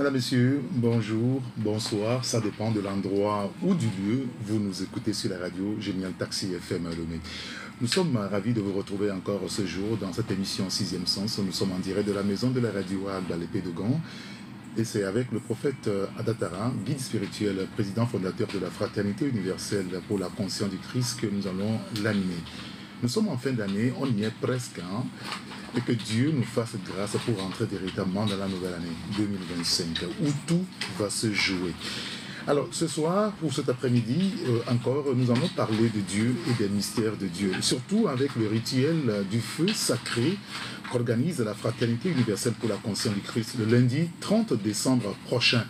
Madame, Messieurs, bonjour, bonsoir, ça dépend de l'endroit ou du lieu. Vous nous écoutez sur la radio Génial Taxi FM à Lomé. Nous sommes ravis de vous retrouver encore ce jour dans cette émission 6e Sens. Nous sommes en direct de la maison de la radio à l'épée de Gand. Et c'est avec le prophète Adatara, guide spirituel, président fondateur de la Fraternité universelle pour la conscience du Christ, que nous allons l'animer. Nous sommes en fin d'année, on y est presque, et que Dieu nous fasse grâce pour rentrer véritablement dans la nouvelle année 2025, où tout va se jouer. Alors, ce soir, pour cet après-midi, encore, nous allons parler de Dieu et des mystères de Dieu, surtout avec le rituel du feu sacré qu'organise la Fraternité universelle pour la conscience du Christ le lundi 30 décembre prochain.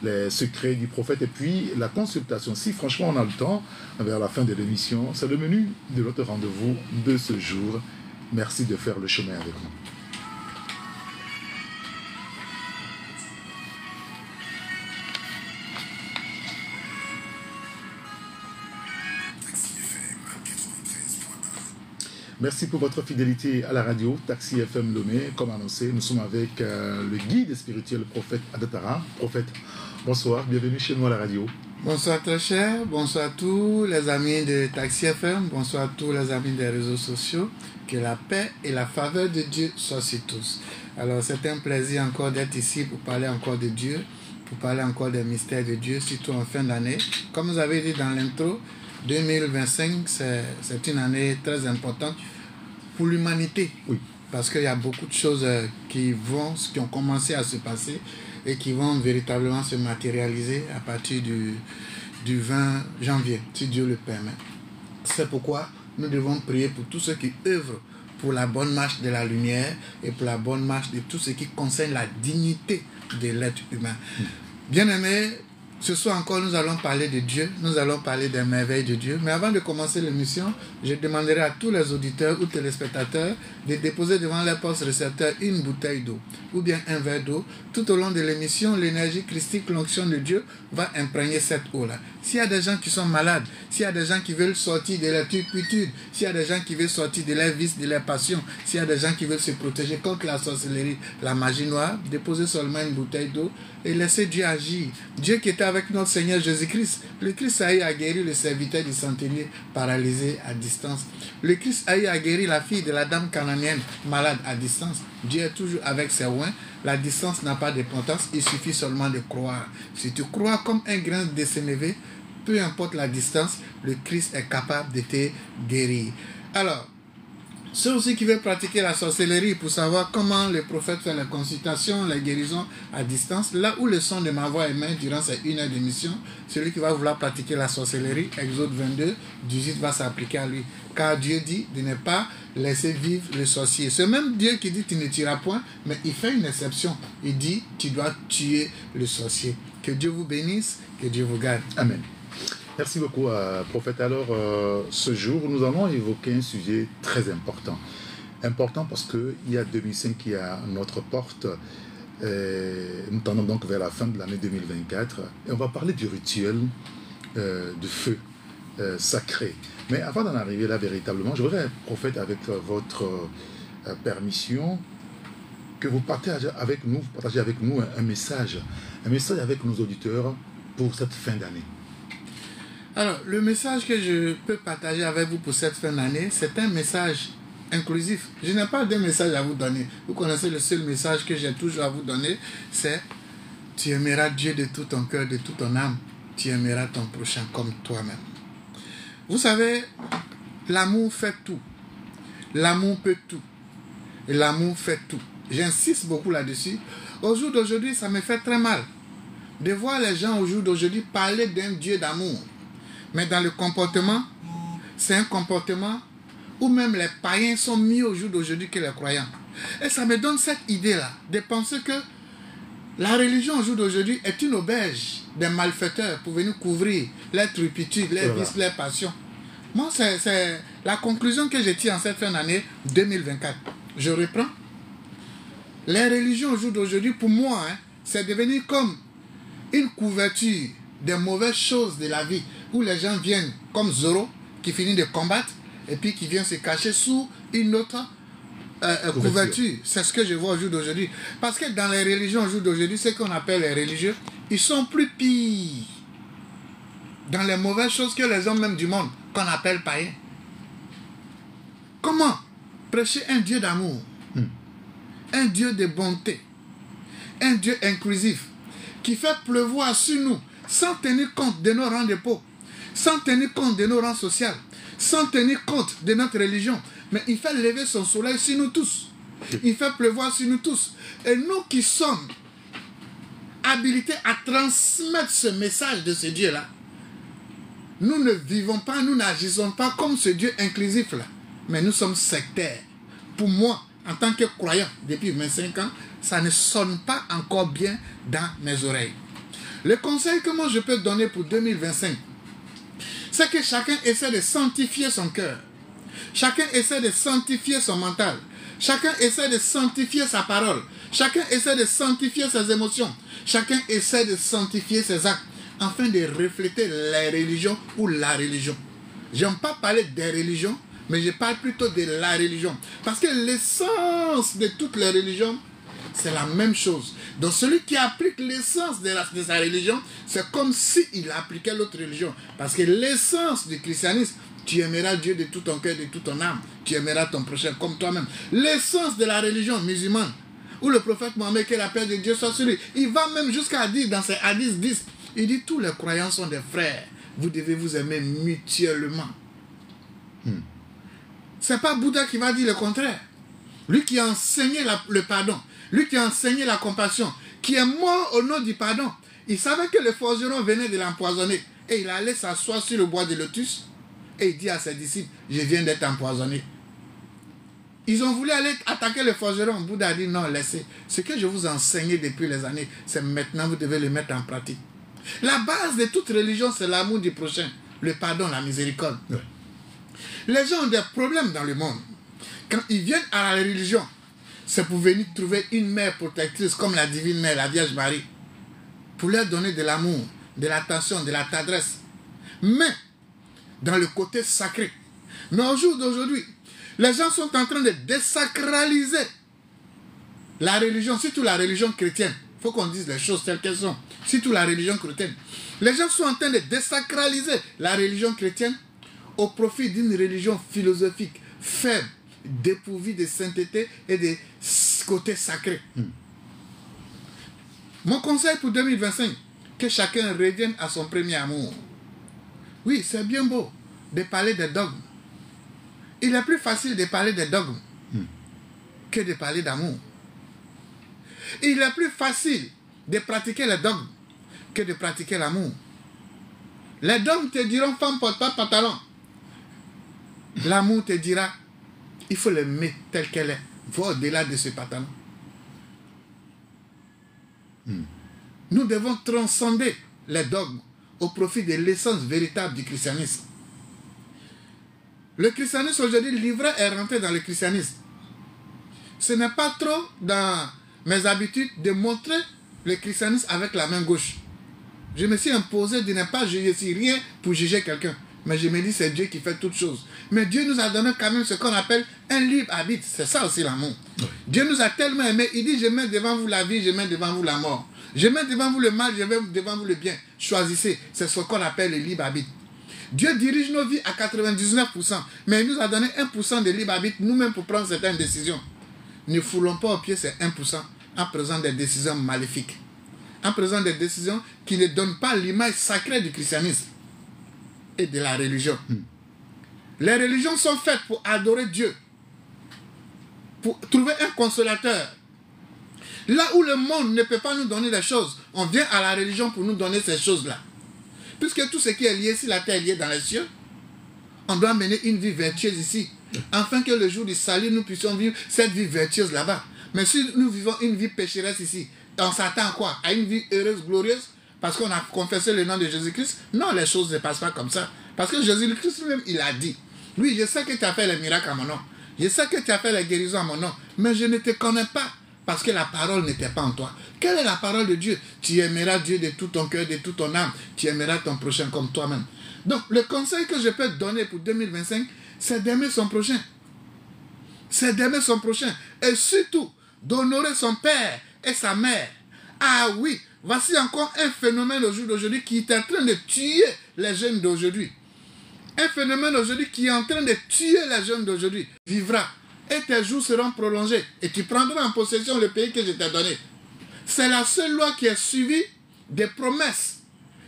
Les secrets du prophète et puis la consultation. Si franchement on a le temps, vers la fin de l'émission, c'est le menu de notre rendez-vous de ce jour. Merci de faire le chemin avec nous. Merci pour votre fidélité à la radio Taxi FM Lomé. Comme annoncé, nous sommes avec le guide spirituel, le prophète Adatara. Prophète, bonsoir, bienvenue chez nous à la radio. Bonsoir très cher, bonsoir à tous les amis de Taxi FM, bonsoir à tous les amis des réseaux sociaux. Que la paix et la faveur de Dieu soient sur tous. Alors c'est un plaisir encore d'être ici pour parler encore de Dieu, pour parler encore des mystères de Dieu, surtout en fin d'année. Comme vous avez dit dans l'intro, 2025, c'est une année très importante pour l'humanité. Oui. Parce qu'il y a beaucoup de choses qui ont commencé à se passer et qui vont véritablement se matérialiser à partir du 20 janvier, si Dieu le permet. C'est pourquoi nous devons prier pour tous ceux qui œuvrent pour la bonne marche de la lumière et pour la bonne marche de tout ce qui concerne la dignité de l'être humain. Bien-aimés, ce soir encore, nous allons parler de Dieu, nous allons parler des merveilles de Dieu. Mais avant de commencer l'émission, je demanderai à tous les auditeurs ou téléspectateurs de déposer devant leur poste récepteur une bouteille d'eau ou bien un verre d'eau. Tout au long de l'émission, l'énergie christique, l'onction de Dieu va imprégner cette eau-là. S'il y a des gens qui sont malades, s'il y a des gens qui veulent sortir de leur turpitude, s'il y a des gens qui veulent sortir de leurs vices, de leurs passions, s'il y a des gens qui veulent se protéger contre la sorcellerie, la magie noire, déposez seulement une bouteille d'eau et laissez Dieu agir. Dieu qui était avec notre Seigneur Jésus-Christ. Le Christ a eu à guérir le serviteur du centenier paralysé à distance. Le Christ a eu à guérir la fille de la dame cananéenne malade à distance. Dieu est toujours avec ses oins. La distance n'a pas d'importance, il suffit seulement de croire. Si tu crois comme un grain de sénévé, peu importe la distance, le Christ est capable de te guérir. Alors, ceux aussi qui veulent pratiquer la sorcellerie pour savoir comment le prophète fait les consultations, les guérisons à distance, là où le son de ma voix est main durant ces 1 heure d'émission, celui qui va vouloir pratiquer la sorcellerie, Exode 22, 18 va s'appliquer à lui. Car Dieu dit de ne pas laisser vivre le sorcier. C'est même Dieu qui dit tu ne tueras point, mais il fait une exception. Il dit tu dois tuer le sorcier. Que Dieu vous bénisse, que Dieu vous garde. Amen. Merci beaucoup, prophète. Alors, ce jour, nous allons évoquer un sujet très important. Important parce qu'il y a 2005 qui est à notre porte. Nous tendons donc vers la fin de l'année 2024. Et on va parler du rituel de feu sacré. Mais avant d'en arriver là véritablement, je voudrais, prophète, avec votre permission, que vous partagez avec nous un message avec nos auditeurs pour cette fin d'année. Alors, le message que je peux partager avec vous pour cette fin d'année, c'est un message inclusif. Je n'ai pas de message à vous donner. Vous connaissez le seul message que j'ai toujours à vous donner, c'est « Tu aimeras Dieu de tout ton cœur, de toute ton âme. Tu aimeras ton prochain comme toi-même. » Vous savez, l'amour fait tout. L'amour peut tout. Et l'amour fait tout. J'insiste beaucoup là-dessus. Au jour d'aujourd'hui, ça me fait très mal de voir les gens au jour d'aujourd'hui parler d'un Dieu d'amour. Mais dans le comportement, c'est un comportement où même les païens sont mieux au jour d'aujourd'hui que les croyants. Et ça me donne cette idée-là, de penser que la religion au jour d'aujourd'hui est une auberge des malfaiteurs pour venir couvrir les turpitudes, les vices, les passions. Moi, c'est la conclusion que je tire en cette fin d'année 2024. Je reprends. Les religions au jour d'aujourd'hui, pour moi, c'est devenu comme une couverture des mauvaises choses de la vie, où les gens viennent comme Zoro, qui finit de combattre, et puis qui vient se cacher sous une autre couverture. C'est ce que je vois au jour d'aujourd'hui. Parce que dans les religions au jour d'aujourd'hui, ce qu'on appelle les religieux, ils sont plus pires dans les mauvaises choses que les hommes même du monde, qu'on appelle païens. Comment prêcher un Dieu d'amour, un Dieu de bonté, un Dieu inclusif, qui fait pleuvoir sur nous, sans tenir compte de nos rangs de peau, sans tenir compte de nos rangs sociaux, sans tenir compte de notre religion. Mais il fait lever son soleil sur nous tous. Il fait pleuvoir sur nous tous. Et nous qui sommes habilités à transmettre ce message de ce Dieu-là, nous ne vivons pas, nous n'agissons pas comme ce Dieu inclusif-là. Mais nous sommes sectaires. Pour moi, en tant que croyant, depuis 25 ans, ça ne sonne pas encore bien dans mes oreilles. Le conseil que moi je peux donner pour 2025, c'est que chacun essaie de sanctifier son cœur. Chacun essaie de sanctifier son mental. Chacun essaie de sanctifier sa parole. Chacun essaie de sanctifier ses émotions. Chacun essaie de sanctifier ses actes afin de refléter la religion ou la religion. Je n'aime pas parler des religions, mais je parle plutôt de la religion. Parce que l'essence de toutes les religions, c'est la même chose. Donc celui qui applique l'essence de sa religion, c'est comme s'il appliquait l'autre religion. Parce que l'essence du christianisme, tu aimeras Dieu de tout ton cœur, de toute ton âme. Tu aimeras ton prochain comme toi-même. L'essence de la religion musulmane, où le prophète Mohammed, que la paix de Dieu soit sur lui, il va même jusqu'à dire dans ses hadiths 10, il dit tous les croyants sont des frères. Vous devez vous aimer mutuellement. C'est pas Bouddha qui va dire le contraire. Lui qui a enseigné le pardon, lui qui a enseigné la compassion, qui est mort au nom du pardon. Il savait que le forgeron venait de l'empoisonner. Et il allait s'asseoir sur le bois de lotus. Et il dit à ses disciples, je viens d'être empoisonné. Ils ont voulu aller attaquer le forgeron. Bouddha a dit, non, laissez. Ce que je vous ai enseigné depuis les années, c'est maintenant vous devez le mettre en pratique. La base de toute religion, c'est l'amour du prochain. Le pardon, la miséricorde. Oui. Les gens ont des problèmes dans le monde. Quand ils viennent à la religion, c'est pour venir trouver une mère protectrice comme la divine mère, la Vierge Marie. Pour leur donner de l'amour, de l'attention, de la tendresse. Mais, dans le côté sacré. Mais au jour d'aujourd'hui, les gens sont en train de désacraliser la religion, surtout la religion chrétienne. Il faut qu'on dise les choses telles qu'elles sont. Surtout la religion chrétienne. Les gens sont en train de désacraliser la religion chrétienne au profit d'une religion philosophique, faible, dépourvue de sainteté et de côté sacré. Mon conseil pour 2025, que chacun revienne à son premier amour. Oui, c'est bien beau de parler des dogmes. Il est plus facile de parler des dogmes que de parler d'amour. Il est plus facile de pratiquer les dogmes que de pratiquer l'amour. Les dogmes te diront, femme, porte pas pantalon. L'amour te dira, il faut l'aimer telle qu'elle est. Va au-delà de ce pantalon. Nous devons transcender les dogmes au profit de l'essence véritable du christianisme. Le christianisme aujourd'hui, le livret est rentré dans le christianisme. Ce n'est pas trop dans mes habitudes de montrer le christianisme avec la main gauche. Je me suis imposé de ne pas juger rien pour juger quelqu'un. Mais je me dis, c'est Dieu qui fait toutes choses. Mais Dieu nous a donné quand même ce qu'on appelle un libre arbitre. C'est ça aussi l'amour. Dieu nous a tellement aimés. Il dit, je mets devant vous la vie, je mets devant vous la mort. Je mets devant vous le mal, je mets devant vous le bien. Choisissez. C'est ce qu'on appelle le libre arbitre. Dieu dirige nos vies à 99%. Mais il nous a donné 1% de libre arbitre nous-mêmes pour prendre certaines décisions. Ne foulons pas au pied ces 1% en prenant des décisions maléfiques. En prenant des décisions qui ne donnent pas l'image sacrée du christianisme et de la religion. Les religions sont faites pour adorer Dieu, pour trouver un consolateur. Là où le monde ne peut pas nous donner des choses, on vient à la religion pour nous donner ces choses-là. Puisque tout ce qui est lié, si la terre est liée dans les cieux, on doit mener une vie vertueuse ici, afin que le jour du salut, nous puissions vivre cette vie vertueuse là-bas. Mais si nous vivons une vie pécheresse ici, on s'attend à quoi? À une vie heureuse, glorieuse? Parce qu'on a confessé le nom de Jésus-Christ? Non, les choses ne passent pas comme ça. Parce que Jésus-Christ lui-même, il a dit, oui, je sais que tu as fait les miracles à mon nom. Je sais que tu as fait les guérisons à mon nom. Mais je ne te connais pas. Parce que la parole n'était pas en toi. Quelle est la parole de Dieu? Tu aimeras Dieu de tout ton cœur, de toute ton âme. Tu aimeras ton prochain comme toi-même. Donc, le conseil que je peux te donner pour 2025, c'est d'aimer son prochain. c'est d'aimer son prochain. Et surtout, d'honorer son père et sa mère. Ah oui, voici encore un phénomène au jour d'aujourd'hui qui est en train de tuer les jeunes d'aujourd'hui. Un phénomène aujourd'hui qui est en train de tuer les jeunes d'aujourd'hui. Vivra et tes jours seront prolongés et tu prendras en possession le pays que je t'ai donné. C'est la seule loi qui est suivie des promesses.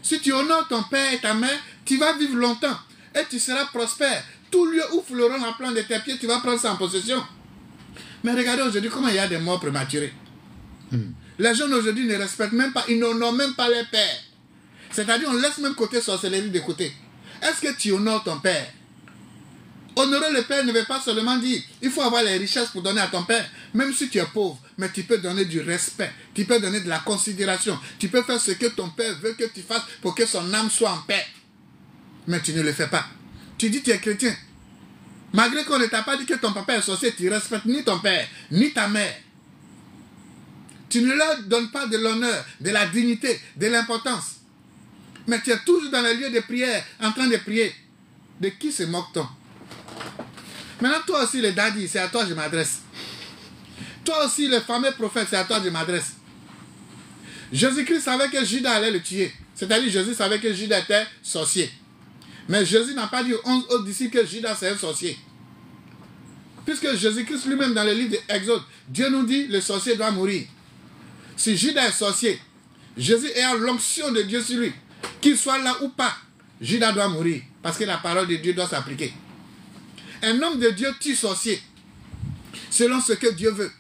Si tu honores ton père et ta mère, tu vas vivre longtemps et tu seras prospère. Tout lieu où fleuront la plante de tes pieds, tu vas prendre ça en possession. Mais regardez aujourd'hui comment il y a des morts prématurés. Les jeunes aujourd'hui ne respectent même pas, ils n'honorent même pas les pères. C'est-à-dire on laisse même côté sorcellerie de côté. Est-ce que tu honores ton père? Honorer le père ne veut pas seulement dire il faut avoir les richesses pour donner à ton père, même si tu es pauvre, mais tu peux donner du respect, tu peux donner de la considération, tu peux faire ce que ton père veut que tu fasses pour que son âme soit en paix. Mais tu ne le fais pas. Tu dis que tu es chrétien. Malgré qu'on ne t'a pas dit que ton papa est sorcier, tu ne respectes ni ton père, ni ta mère. Tu ne leur donnes pas de l'honneur, de la dignité, de l'importance. Mais tu es toujours dans les lieux de prière, en train de prier. De qui se moque-t-on? Maintenant, toi aussi, le daddy, c'est à toi que je m'adresse. Toi aussi, le fameux prophète, c'est à toi que je m'adresse. Jésus-Christ savait que Judas allait le tuer. C'est-à-dire, Jésus savait que Judas était sorcier. Mais Jésus n'a pas dit aux 11 autres disciples que Judas c'est un sorcier. Puisque Jésus-Christ lui-même, dans le livre d'Exode, Dieu nous dit le sorcier doit mourir. Si Judas est sorcier, Jésus ayant l'onction de Dieu sur lui, qu'il soit là ou pas, Judas doit mourir. Parce que la parole de Dieu doit s'appliquer. Un homme de Dieu tue sorcier selon ce que Dieu veut.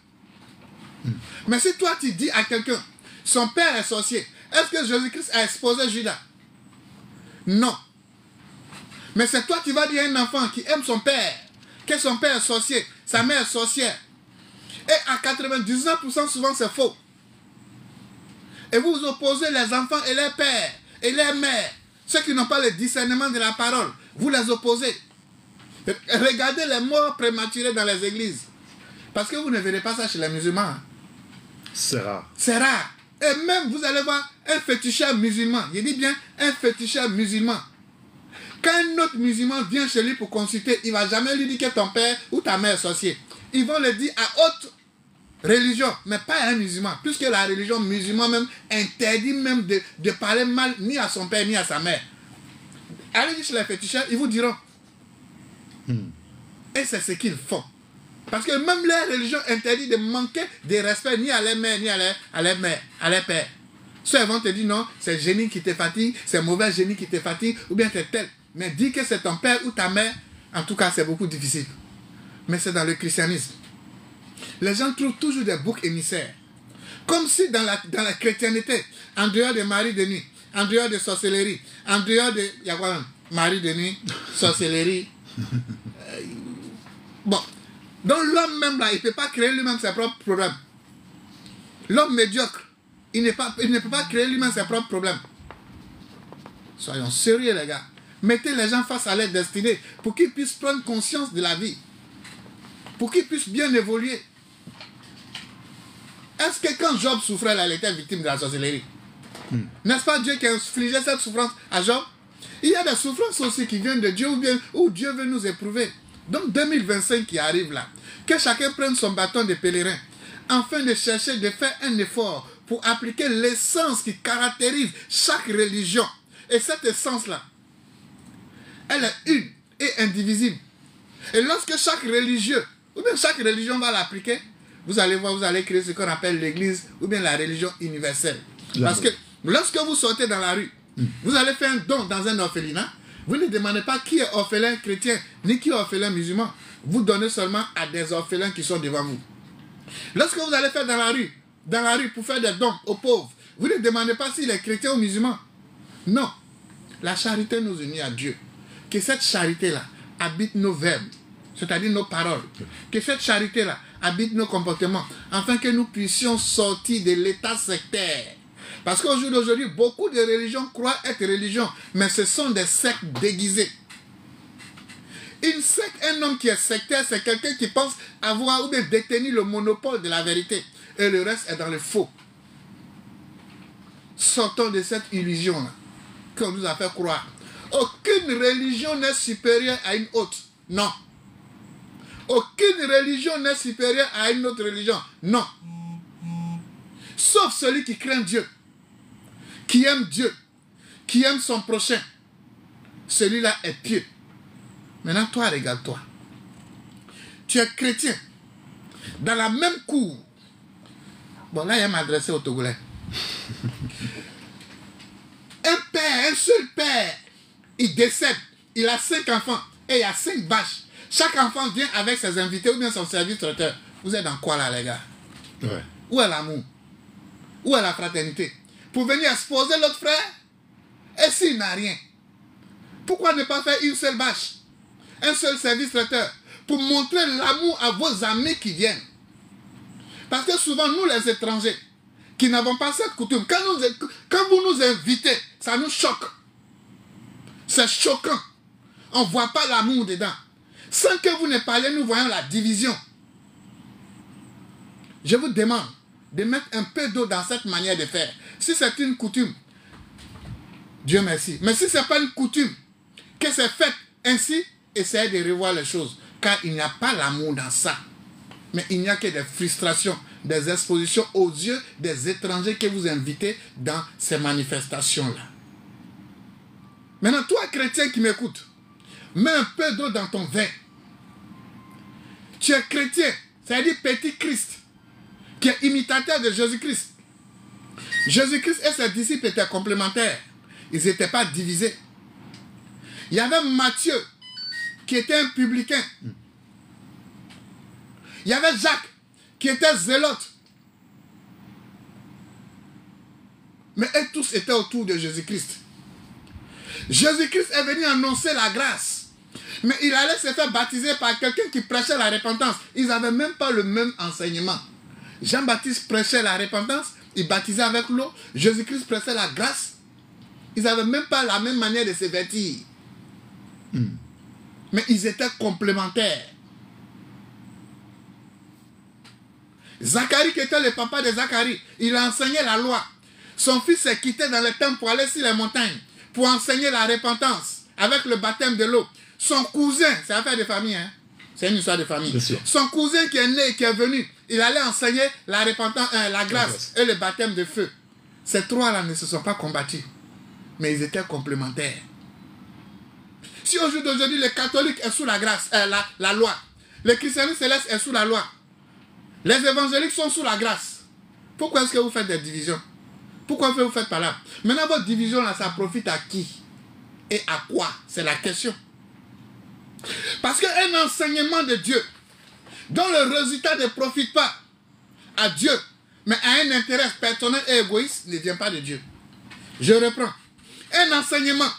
Mais si toi tu dis à quelqu'un, son père est sorcier, est-ce que Jésus-Christ a exposé Judas? Non. Mais c'est toi qui vas dire à un enfant qui aime son père, que son père est sorcier, sa mère est sorcière. Et à 99% souvent c'est faux. Et vous opposez les enfants et les pères et les mères, ceux qui n'ont pas le discernement de la parole, vous les opposez. Regardez les morts prématurés dans les églises. Parce que vous ne verrez pas ça chez les musulmans. C'est rare. C'est rare. Et même vous allez voir un féticheur musulman. Je dis bien un féticheur musulman. Quand un autre musulman vient chez lui pour consulter, il ne va jamais lui dire que ton père ou ta mère est sorcier. Ils vont le dire à autre religion, mais pas à un musulman. Puisque la religion musulmane même interdit même de parler mal ni à son père ni à sa mère. Allez dire chez les féticheurs, ils vous diront. Et c'est ce qu'ils font. Parce que même les religions interdisent de manquer de respect ni à les mères, ni à les pères. Ceux vont te dire non, c'est génie qui te fatigue, c'est mauvais génie qui te fatigue, ou bien c'est tel. Mais dis que c'est ton père ou ta mère, en tout cas c'est beaucoup difficile. Mais c'est dans le christianisme. Les gens trouvent toujours des boucs émissaires. Comme si dans la chrétienté, en dehors de Marie de nuit, en dehors de sorcellerie, en dehors de... Il y a quoi? Marie de nuit, sorcellerie. Bon. Donc l'homme même là, il ne peut pas créer lui-même ses propres problèmes. L'homme médiocre, il ne peut pas créer lui-même ses propres problèmes. Soyons sérieux les gars. Mettez les gens face à leur destinée pour qu'ils puissent prendre conscience de la vie. Pour qu'ils puissent bien évoluer. Est-ce que quand Job souffrait là, il était victime de la sorcellerie? N'est-ce pas Dieu qui a infligé cette souffrance à Job? Il y a des souffrances aussi qui viennent de Dieu ou bien où Dieu veut nous éprouver. Donc 2025 qui arrive là, que chacun prenne son bâton de pèlerin afin de chercher de faire un effort pour appliquer l'essence qui caractérise chaque religion. Et cette essence-là, elle est une et indivisible. Et lorsque chaque religieux, ou bien chaque religion va l'appliquer, vous allez voir, vous allez créer ce qu'on appelle l'église ou bien la religion universelle. Parce que lorsque vous sortez dans la rue, vous allez faire un don dans un orphelinat, vous ne demandez pas qui est orphelin chrétien, ni qui est orphelin musulman. Vous donnez seulement à des orphelins qui sont devant vous. Lorsque vous allez faire dans la rue pour faire des dons aux pauvres, vous ne demandez pas s'il est chrétien ou musulman. Non. La charité nous unit à Dieu. Que cette charité-là habite nos verbes, c'est-à-dire nos paroles. Que cette charité-là habite nos comportements, afin que nous puissions sortir de l'état sectaire. Parce qu'au jour d'aujourd'hui, beaucoup de religions croient être religions, mais ce sont des sectes déguisées. Une secte, un homme qui est sectaire, c'est quelqu'un qui pense avoir ou bien détenir le monopole de la vérité. Et le reste est dans le faux. Sortons de cette illusion-là qu'on nous a fait croire. Aucune religion n'est supérieure à une autre. Non. Aucune religion n'est supérieure à une autre religion. Non. Sauf celui qui craint Dieu, qui aime son prochain. Celui-là est pieux. Maintenant, toi, regarde-toi. Tu es chrétien. Dans la même cour. Bon, là, il m'a adressé au Togolais. Un seul père, il décède. Il a 5 enfants et il y a 5 vaches. Chaque enfant vient avec ses invités ou bien son service traiteur. Vous êtes dans quoi là, les gars? Ouais. Où est l'amour? Où est la fraternité? Pour venir exposer l'autre frère? Et s'il n'a rien? Pourquoi ne pas faire une seule vache? Un seul service traiteur? Pour montrer l'amour à vos amis qui viennent. Parce que souvent, nous les étrangers, qui n'avons pas cette coutume, quand vous nous invitez, ça nous choque. C'est choquant. On ne voit pas l'amour dedans. Sans que vous ne parlez, nous voyons la division. Je vous demande de mettre un peu d'eau dans cette manière de faire. Si c'est une coutume, Dieu merci. Mais si ce n'est pas une coutume, que c'est fait ainsi, essayez de revoir les choses. Car il n'y a pas l'amour dans ça. Mais il n'y a que des frustrations, des expositions aux yeux des étrangers que vous invitez dans ces manifestations-là. Maintenant, toi, chrétien qui m'écoutes, mets un peu d'eau dans ton vin. Tu es chrétien, c'est-à-dire petit Christ, qui est imitateur de Jésus-Christ. Jésus-Christ et ses disciples étaient complémentaires. Ils n'étaient pas divisés. Il y avait Matthieu, qui était un publicain. Il y avait Jacques, qui était zélote. Mais eux tous étaient autour de Jésus-Christ. Jésus-Christ est venu annoncer la grâce. Mais il allait se faire baptiser par quelqu'un qui prêchait la repentance. Ils n'avaient même pas le même enseignement. Jean-Baptiste prêchait la repentance, il baptisait avec l'eau. Jésus-Christ prêchait la grâce. Ils n'avaient même pas la même manière de se vêtir. Mais ils étaient complémentaires. Zacharie, qui était le papa de Zacharie, il a enseigné la loi. Son fils s'est quitté dans le temple pour aller sur les montagnes, pour enseigner la repentance avec le baptême de l'eau. Son cousin, c'est affaire de famille, hein? C'est une histoire de famille. Son cousin qui est né, qui est venu, il allait enseigner la repentance, la grâce et le baptême de feu. Ces trois-là ne se sont pas combattus, mais ils étaient complémentaires. Si au jour d'aujourd'hui, le catholique est sous la grâce, la loi, le christianisme céleste est sous la loi, les évangéliques sont sous la grâce, pourquoi est-ce que vous faites des divisions? Pourquoi vous faites pas là? Maintenant, votre division, là, ça profite à qui? Et à quoi? C'est la question. Parce qu'un enseignement de Dieu, dont le résultat ne profite pas à Dieu, mais à un intérêt personnel et égoïste, ne vient pas de Dieu. Je reprends. Un enseignement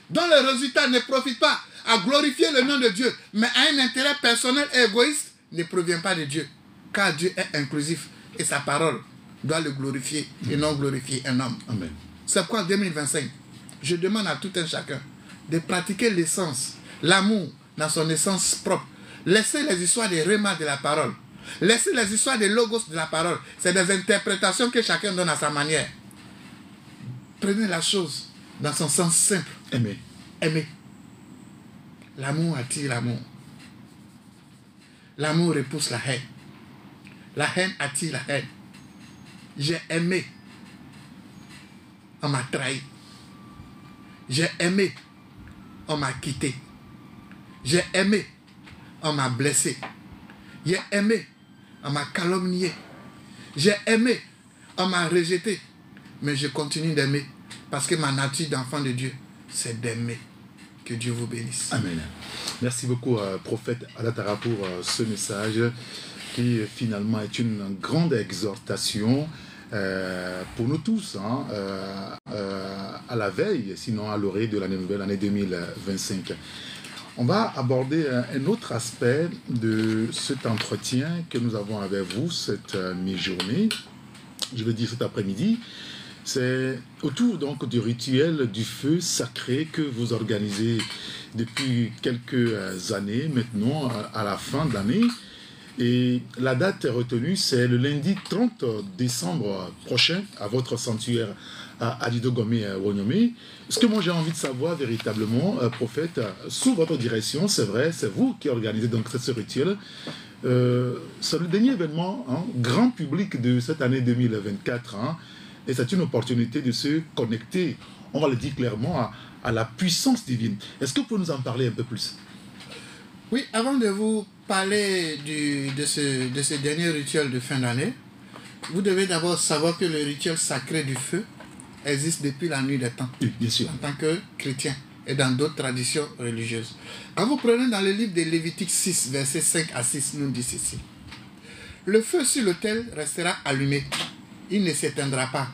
dont le résultat ne profite pas à glorifier le nom de Dieu, mais à un intérêt personnel et égoïste, ne provient pas de Dieu. Car Dieu est inclusif et sa parole doit le glorifier et non glorifier un homme. Amen. C'est pourquoi en 2025, je demande à tout un chacun de pratiquer l'essence, l'amour dans son essence propre. Laissez les histoires des remarques de la parole. Laissez les histoires des logos de la parole. C'est des interprétations que chacun donne à sa manière. Prenez la chose dans son sens simple. Aimer. Aimer. L'amour attire l'amour. L'amour repousse la haine. La haine attire la haine. J'ai aimé. On m'a trahi. J'ai aimé. On m'a quitté. J'ai aimé. On m'a blessé. J'ai aimé. On m'a calomnié. J'ai aimé. On m'a rejeté. Mais je continue d'aimer. Parce que ma nature d'enfant de Dieu, c'est d'aimer. Que Dieu vous bénisse. Amen. Merci beaucoup, prophète Alatara, pour ce message qui finalement est une grande exhortation pour nous tous, hein, à la veille, sinon à l'orée de l'année nouvelle, l'année 2025. On va aborder un autre aspect de cet entretien que nous avons avec vous cette mi-journée, je veux dire cet après-midi. C'est autour donc du rituel du feu sacré que vous organisez depuis quelques années maintenant, à la fin de l'année. Et la date retenue, c'est le lundi 30 décembre prochain à votre sanctuaire à Adidogomé Wonyomé. Ce que moi j'ai envie de savoir véritablement, prophète, sous votre direction, c'est vrai, c'est vous qui organisez donc ce rituel. C'est le dernier événement grand public de cette année 2024 et c'est une opportunité de se connecter, on va le dire clairement, à la puissance divine. Est-ce que vous pouvez nous en parler un peu plus? Oui, avant de vous parler de ce dernier rituel de fin d'année, vous devez d'abord savoir que le rituel sacré du feu existe depuis la nuit des temps. Oui, bien sûr. En tant que chrétien et dans d'autres traditions religieuses. Quand vous prenez dans le livre de Lévitique 6, versets 5 à 6, nous dit ceci. Le feu sur l'autel restera allumé. Il ne s'éteindra pas.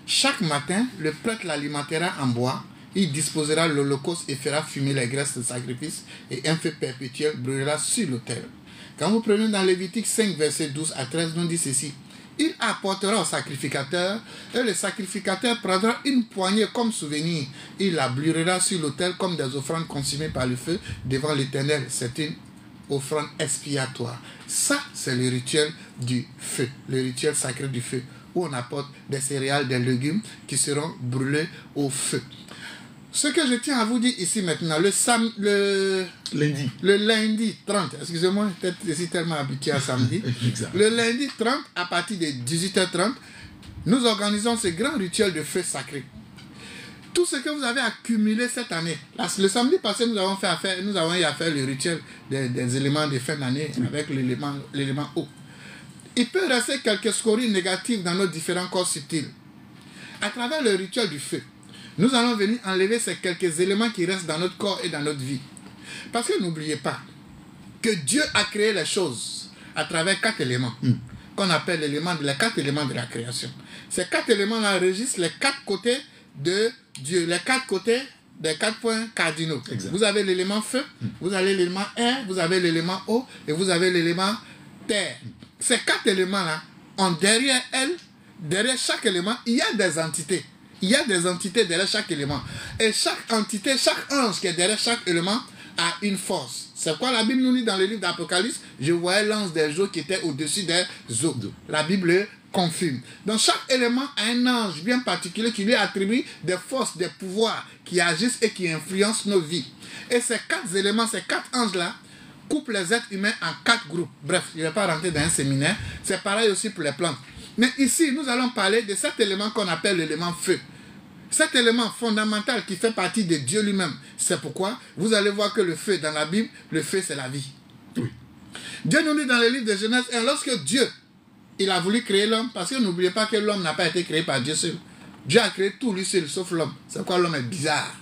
Chaque matin, le prêtre l'alimentera en bois. Il disposera l'holocauste et fera fumer les graisses de sacrifice et un feu perpétuel brûlera sur l'autel. Quand vous prenez dans Lévitique 5, versets 12 à 13, nous dit ceci. Il apportera au sacrificateur et le sacrificateur prendra une poignée comme souvenir. Il la brûlera sur l'autel comme des offrandes consumées par le feu devant l'Éternel. C'est une offrande expiatoire. Ça, c'est le rituel du feu, le rituel sacré du feu, où on apporte des céréales, des légumes qui seront brûlés au feu. Ce que je tiens à vous dire ici maintenant, le lundi 30, excusez-moi, peut-être je suis tellement habitué à samedi. Le lundi 30, à partir de 18h30, nous organisons ce grand rituel de feu sacré. Tout ce que vous avez accumulé cette année, le samedi passé, nous avons eu à faire le rituel des éléments de fin d'année avec l'élément eau. Il peut rester quelques scories négatives dans nos différents corps subtils. À travers le rituel du feu, nous allons venir enlever ces quelques éléments qui restent dans notre corps et dans notre vie. Parce que n'oubliez pas que Dieu a créé les choses à travers 4 éléments, qu'on appelle les 4 éléments de la création. Ces 4 éléments-là régissent les 4 côtés de Dieu, les 4 côtés des 4 points cardinaux. Exact. Vous avez l'élément feu, vous avez l'élément air, vous avez l'élément eau et vous avez l'élément terre. Ces 4 éléments-là ont derrière elles, derrière chaque élément, il y a des entités. Il y a des entités derrière chaque élément. Et chaque entité, chaque ange qui est derrière chaque élément a une force. C'est quoi la Bible nous dit dans le livre d'Apocalypse? Je voyais l'ange des eaux qui était au-dessus des eaux. La Bible confirme. Donc chaque élément a un ange bien particulier qui lui attribue des forces, des pouvoirs qui agissent et qui influencent nos vies. Et ces 4 éléments, ces 4 anges-là, coupent les êtres humains en 4 groupes. Bref, je ne vais pas rentrer dans un séminaire. C'est pareil aussi pour les plantes. Mais ici, nous allons parler de cet élément qu'on appelle l'élément feu. Cet élément fondamental qui fait partie de Dieu lui-même. C'est pourquoi vous allez voir que le feu dans la Bible, le feu c'est la vie. Oui. Dieu nous dit dans le livre de Genèse 1, lorsque Dieu, il a voulu créer l'homme, parce que n'oubliez pas que l'homme n'a pas été créé par Dieu seul. Dieu a créé tout lui seul, sauf l'homme. C'est quoi l'homme est bizarre.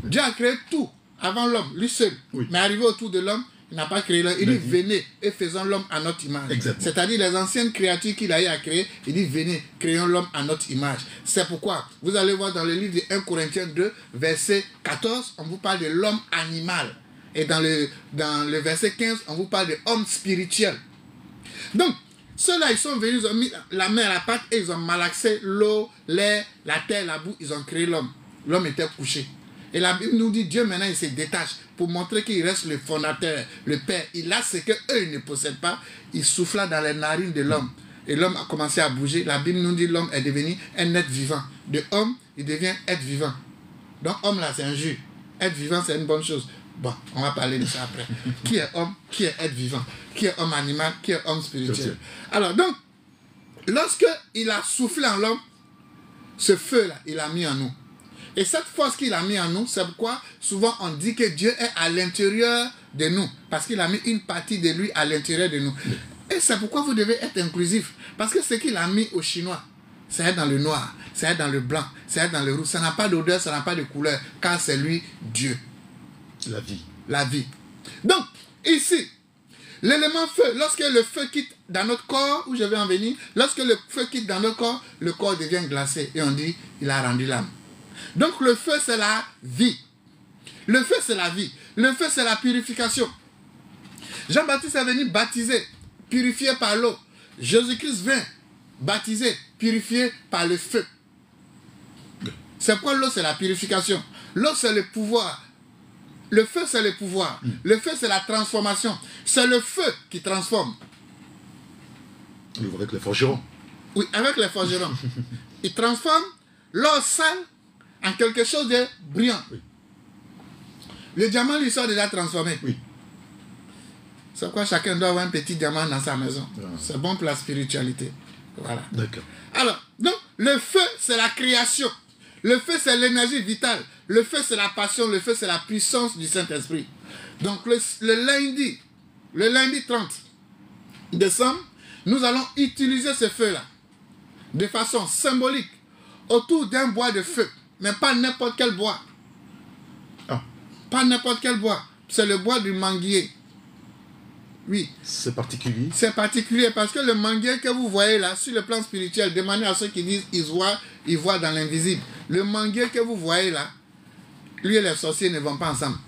Dieu a créé tout avant l'homme, lui seul. Oui. Mais arrivé autour de l'homme, il n'a pas créé l'homme. Il dit venez et faisons l'homme à notre image. C'est-à-dire les anciennes créatures qu'il a eu à créer, il dit venez, créons l'homme à notre image. C'est pourquoi vous allez voir dans le livre de 1 Corinthiens 2, verset 14, on vous parle de l'homme animal. Et dans le verset 15, on vous parle de l'homme spirituel. Donc, ceux-là, ils sont venus, ils ont mis la main à la pâte et ils ont malaxé l'eau, l'air, la terre, la boue, ils ont créé l'homme. L'homme était couché. Et la Bible nous dit, Dieu maintenant il se détache pour montrer qu'il reste le fondateur, le Père. Il a ce qu'eux ils ne possèdent pas. Il souffla dans les narines de l'homme. Et l'homme a commencé à bouger. La Bible nous dit l'homme est devenu un être vivant. De homme, il devient être vivant. Donc homme là, c'est un jus. Être vivant, c'est une bonne chose. Bon, on va parler de ça après. Qui est homme? Qui est être vivant? Qui est homme animal? Qui est homme spirituel? Alors donc, lorsque il a soufflé en l'homme, ce feu-là, il a mis en nous. Et cette force qu'il a mis en nous, c'est pourquoi souvent on dit que Dieu est à l'intérieur de nous. Parce qu'il a mis une partie de lui à l'intérieur de nous. Et c'est pourquoi vous devez être inclusif. Parce que ce qu'il a mis aux Chinois, c'est dans le noir, c'est dans le blanc, c'est dans le rouge. Ça n'a pas d'odeur, ça n'a pas de couleur. Car c'est lui, Dieu. La vie. La vie. Donc, ici, l'élément feu, lorsque le feu quitte dans notre corps, où je vais en venir, lorsque le feu quitte dans notre corps, le corps devient glacé. Et on dit, il a rendu l'âme. Donc le feu c'est la vie. Le feu c'est la vie. Le feu c'est la purification. Jean-Baptiste est venu baptiser, purifié par l'eau. Jésus-Christ vient baptiser, purifié par le feu. C'est quoi l'eau? C'est la purification. L'eau c'est le pouvoir Le feu, c'est le pouvoir. Le feu, c'est la transformation. C'est le feu qui transforme. Avec les forgerons. Oui, avec les forgerons. Il transforme l'or sale en quelque chose de brillant. Oui. Le diamant lui sort déjà transformé. Oui. C'est pourquoi chacun doit avoir un petit diamant dans sa maison. Ah. C'est bon pour la spiritualité. Voilà. D'accord. Alors, donc, le feu, c'est la création. Le feu, c'est l'énergie vitale. Le feu, c'est la passion. Le feu, c'est la puissance du Saint-Esprit. Donc, le lundi 30 décembre, nous allons utiliser ce feu-là de façon symbolique autour d'un bois de feu. Mais pas n'importe quel bois. Ah. Pas n'importe quel bois. C'est le bois du manguier. Oui. C'est particulier. C'est particulier parce que le manguier que vous voyez là, sur le plan spirituel, demandez à ceux qui disent ils voient dans l'invisible. Le manguier que vous voyez là, lui et les sorciers ne vont pas ensemble.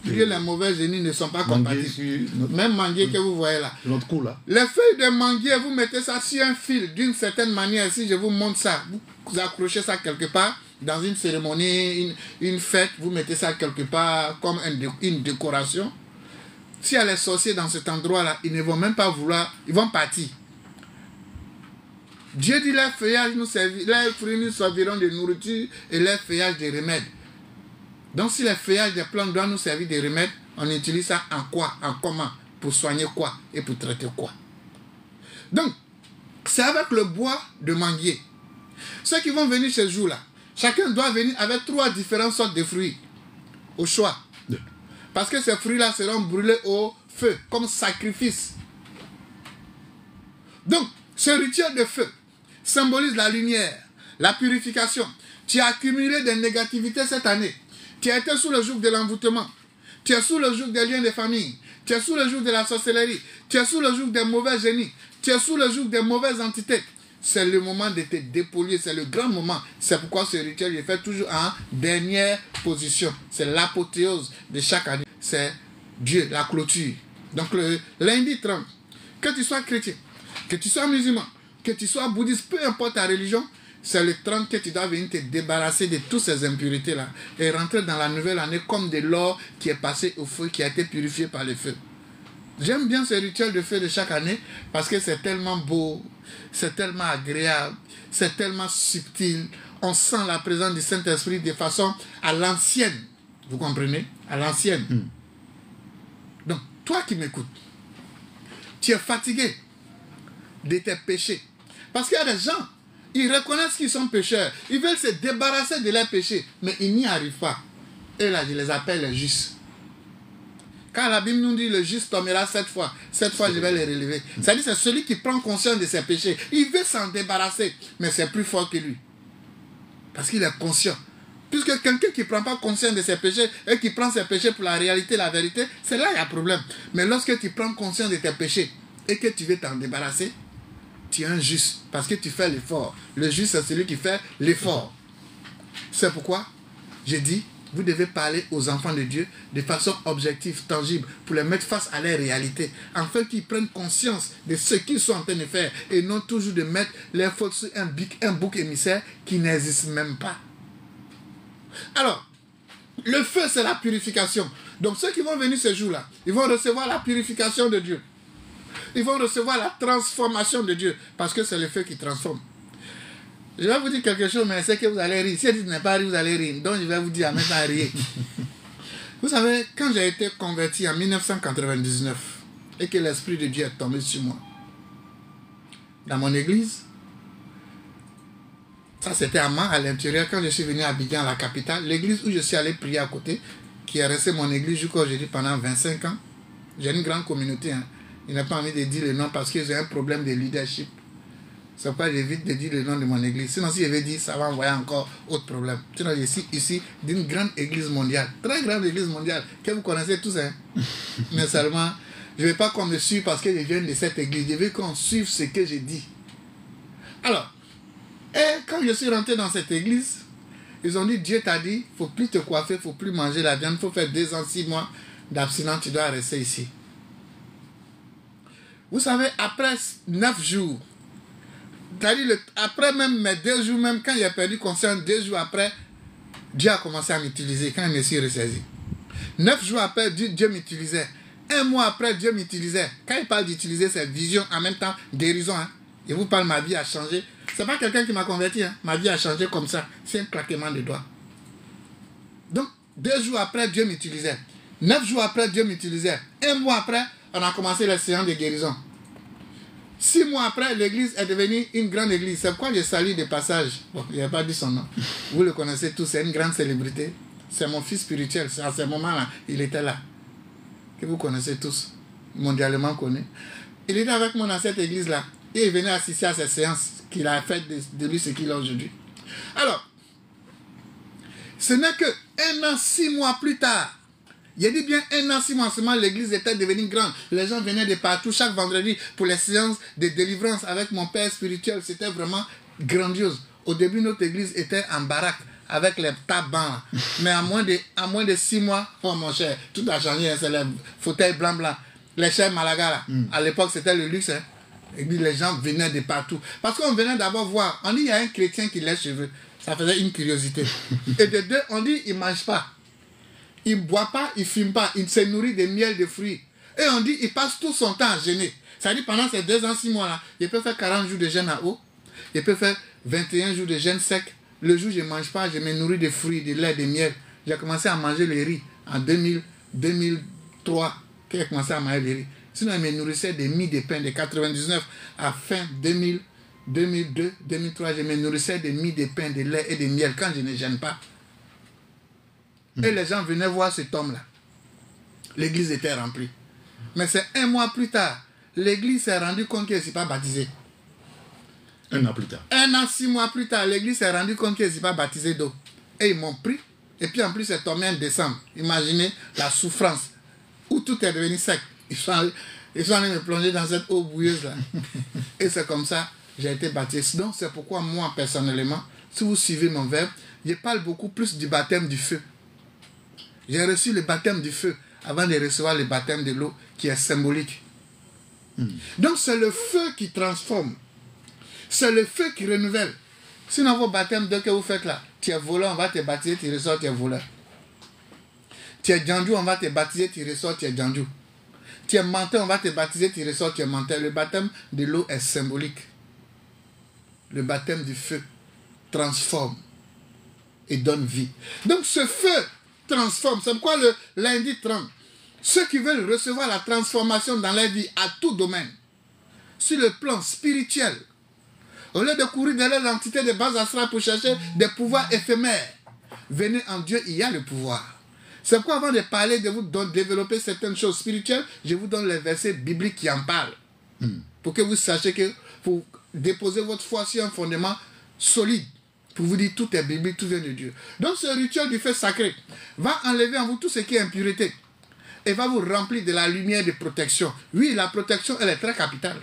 Lui et les mauvais génies ne sont pas compatibles. Même manguier que vous voyez là. Notre coup là. Les feuilles de manguier, vous mettez ça sur un fil d'une certaine manière. Si je vous montre ça, vous accrochez ça quelque part dans une cérémonie, une fête, vous mettez ça quelque part comme une décoration. S'il y a les sorciers dans cet endroit-là, ils ne vont même pas vouloir, ils vont partir. Dieu dit les feuillages les fruits nous serviront de nourriture et les feuillages de remèdes. Donc si les feuillages des plantes doivent nous servir de remèdes, on utilise ça en quoi, en comment, pour soigner quoi et pour traiter quoi. Donc, c'est avec le bois de manguier. Ceux qui vont venir ce jour-là, chacun doit venir avec 3 différentes sortes de fruits, au choix. Parce que ces fruits-là seront brûlés au feu, comme sacrifice. Donc, ce rituel de feu symbolise la lumière, la purification. Tu as accumulé des négativités cette année. Tu as été sous le joug de l'envoûtement. Tu es sous le joug des liens de famille. Tu es sous le joug de la sorcellerie. Tu es sous le joug des mauvais génies. Tu es sous le joug des mauvaises entités. C'est le moment de te dépouiller, c'est le grand moment. C'est pourquoi ce rituel est fait toujours en dernière position. C'est l'apothéose de chaque année. C'est Dieu, la clôture. Donc le lundi 30, que tu sois chrétien, que tu sois musulman, que tu sois bouddhiste, peu importe ta religion, c'est le 30 que tu dois venir te débarrasser de toutes ces impurités-là et rentrer dans la nouvelle année comme de l'or qui est passé au feu, qui a été purifié par le feu. J'aime bien ce rituel de feu de chaque année parce que c'est tellement beau, c'est tellement agréable, c'est tellement subtil. On sent la présence du Saint-Esprit de façon à l'ancienne. Vous comprenez? À l'ancienne. Donc, toi qui m'écoutes, tu es fatigué de tes péchés. Parce qu'il y a des gens, ils reconnaissent qu'ils sont pécheurs. Ils veulent se débarrasser de leurs péchés, mais ils n'y arrivent pas. Et là, je les appelle les justes. Quand la Bible nous dit le juste tombera 7 fois, 7 fois je vais les relever. C'est-à-dire c'est celui qui prend conscience de ses péchés. Il veut s'en débarrasser, mais c'est plus fort que lui. Parce qu'il est conscient. Puisque quelqu'un qui ne prend pas conscience de ses péchés et qui prend ses péchés pour la réalité, la vérité, c'est là qu'il y a problème. Mais lorsque tu prends conscience de tes péchés et que tu veux t'en débarrasser, tu es un juste parce que tu fais l'effort. Le juste, c'est celui qui fait l'effort. C'est pourquoi j'ai dit, vous devez parler aux enfants de Dieu de façon objective, tangible, pour les mettre face à leur réalité, afin qu'ils prennent conscience de ce qu'ils sont en train de faire et non toujours de mettre les fautes sur un bouc émissaire qui n'existe même pas. Alors, le feu, c'est la purification. Donc ceux qui vont venir ce jour-là, ils vont recevoir la purification de Dieu. Ils vont recevoir la transformation de Dieu, parce que c'est le feu qui transforme. Je vais vous dire quelque chose, mais c'est que vous allez rire. Si elle dit n'est pas rire, vous allez rire. Donc je vais vous dire en même temps rire. Vous savez, quand j'ai été converti en 1999 et que l'Esprit de Dieu est tombé sur moi, dans mon église, ça c'était à Mans, à l'intérieur, quand je suis venu à Abidjan, la capitale, l'église où je suis allé prier à côté, qui est restée mon église jusqu'à aujourd'hui pendant 25 ans. J'ai une grande communauté. Il n'a pas envie de dire le nom parce que j'ai un problème de leadership. C'est pourquoi j'évite de dire le nom de mon église. Sinon, si je vais dire, ça va envoyer encore autre problème. Sinon, je suis ici d'une grande église mondiale. Très grande église mondiale, que vous connaissez tous. Mais seulement, je ne veux pas qu'on me suive parce que je viens de cette église. Je veux qu'on suive ce que je dis. Alors, et quand je suis rentré dans cette église, ils ont dit, Dieu t'a dit, il ne faut plus te coiffer, il ne faut plus manger la viande, il faut faire 2 ans, 6 mois d'abstinence, tu dois rester ici. Vous savez, après 9 jours, c'est-à-dire après même mes 2 jours, même quand j'ai perdu conscience, 2 jours après, Dieu a commencé à m'utiliser quand il me suis ressaisi. 9 jours après, Dieu m'utilisait. 1 mois après, Dieu m'utilisait. Quand il parle d'utiliser, c'est vision, en même temps guérison. Hein. Je vous parle, ma vie a changé. C'est pas quelqu'un qui m'a converti. Hein. Ma vie a changé comme ça. C'est un claquement de doigts. Donc, 2 jours après, Dieu m'utilisait. 9 jours après, Dieu m'utilisait. 1 mois après, on a commencé les séances de guérison. 6 mois après, l'église est devenue une grande église. C'est pourquoi je salue des passages. Bon, il n'a pas dit son nom. Vous le connaissez tous, c'est une grande célébrité. C'est mon fils spirituel. À ce moment-là, il était là. Que vous connaissez tous, mondialement connu. Il était avec moi dans cette église-là. Et il venait assister à ces séances qu'il a faites de lui ce qu'il a aujourd'hui. Alors, ce n'est que 1 an, 6 mois plus tard. Il dit bien 1 an, 6 mois seulement, l'église était devenue grande. Les gens venaient de partout chaque vendredi pour les séances de délivrance avec mon père spirituel. C'était vraiment grandiose. Au début, notre église était en baraque avec les tabacs. Mais à moins de 6 mois, oh mon cher, tout a changé. C'est les fauteuils blancs. Les chaises Malaga, là. À l'époque, c'était le luxe. Hein. Et puis les gens venaient de partout. Parce qu'on venait d'abord voir. On dit il y a un chrétien qui lèche cheveux. Ça faisait une curiosité. Et de deux, on dit il ne mange pas. Il ne boit pas, il ne fume pas. Il se nourrit de miel, de fruits. Et on dit il passe tout son temps à jeûner. Ça dit pendant ces 2 ans, 6 mois-là, il peut faire 40 jours de jeûne à eau. Il peut faire 21 jours de jeûne sec. Le jour où je ne mange pas, je me nourris de fruits, de lait, de miel. J'ai commencé à manger le riz en 2003. Quand j'ai commencé à manger le riz. Sinon, je me nourrissais de mie de pain de 99 à fin 2002, 2003. Je me nourrissais de mie de pain, de lait et de miel quand je ne gêne pas. Et les gens venaient voir cet homme-là. L'église était remplie. Mais c'est 1 mois plus tard, l'église s'est rendue compte qu'elle ne s'est pas baptisée. 1 an plus tard. 1 an, 6 mois plus tard, l'église s'est rendue compte qu'elle ne s'est pas baptisée d'eau. Et ils m'ont pris. Et puis en plus, c'est tombé en décembre. Imaginez la souffrance. Où tout est devenu sec. Ils sont allés me plonger dans cette eau bouilleuse-là. Et c'est comme ça que j'ai été baptisé. Donc c'est pourquoi moi, personnellement, si vous suivez mon verbe, je parle beaucoup plus du baptême du feu. J'ai reçu le baptême du feu avant de recevoir le baptême de l'eau qui est symbolique. Donc c'est le feu qui transforme. C'est le feu qui renouvelle. Sinon vos baptêmes que vous faites là, tu es voleur, on va te baptiser, tu ressors, tu es voleur. Tu es djandjou, on va te baptiser, tu ressors, tu es djandjou. Tu es menteur, on va te baptiser, tu ressors, tu es menteur. Le baptême de l'eau est symbolique. Le baptême du feu transforme et donne vie. Donc ce feu transforme. C'est pourquoi le lundi 30, ceux qui veulent recevoir la transformation dans leur vie à tout domaine, sur le plan spirituel, au lieu de courir derrière l'entité de base astrale pour chercher des pouvoirs éphémères, venez en Dieu, il y a le pouvoir. C'est pourquoi avant de parler, de vous développer certaines choses spirituelles, je vous donne les versets bibliques qui en parlent. Pour que vous sachiez que pour déposer votre foi sur un fondement solide, pour vous dire tout est biblique, tout vient de Dieu. Donc ce rituel du feu sacré va enlever en vous tout ce qui est impureté et va vous remplir de la lumière de protection. Oui, la protection, elle est très capitale.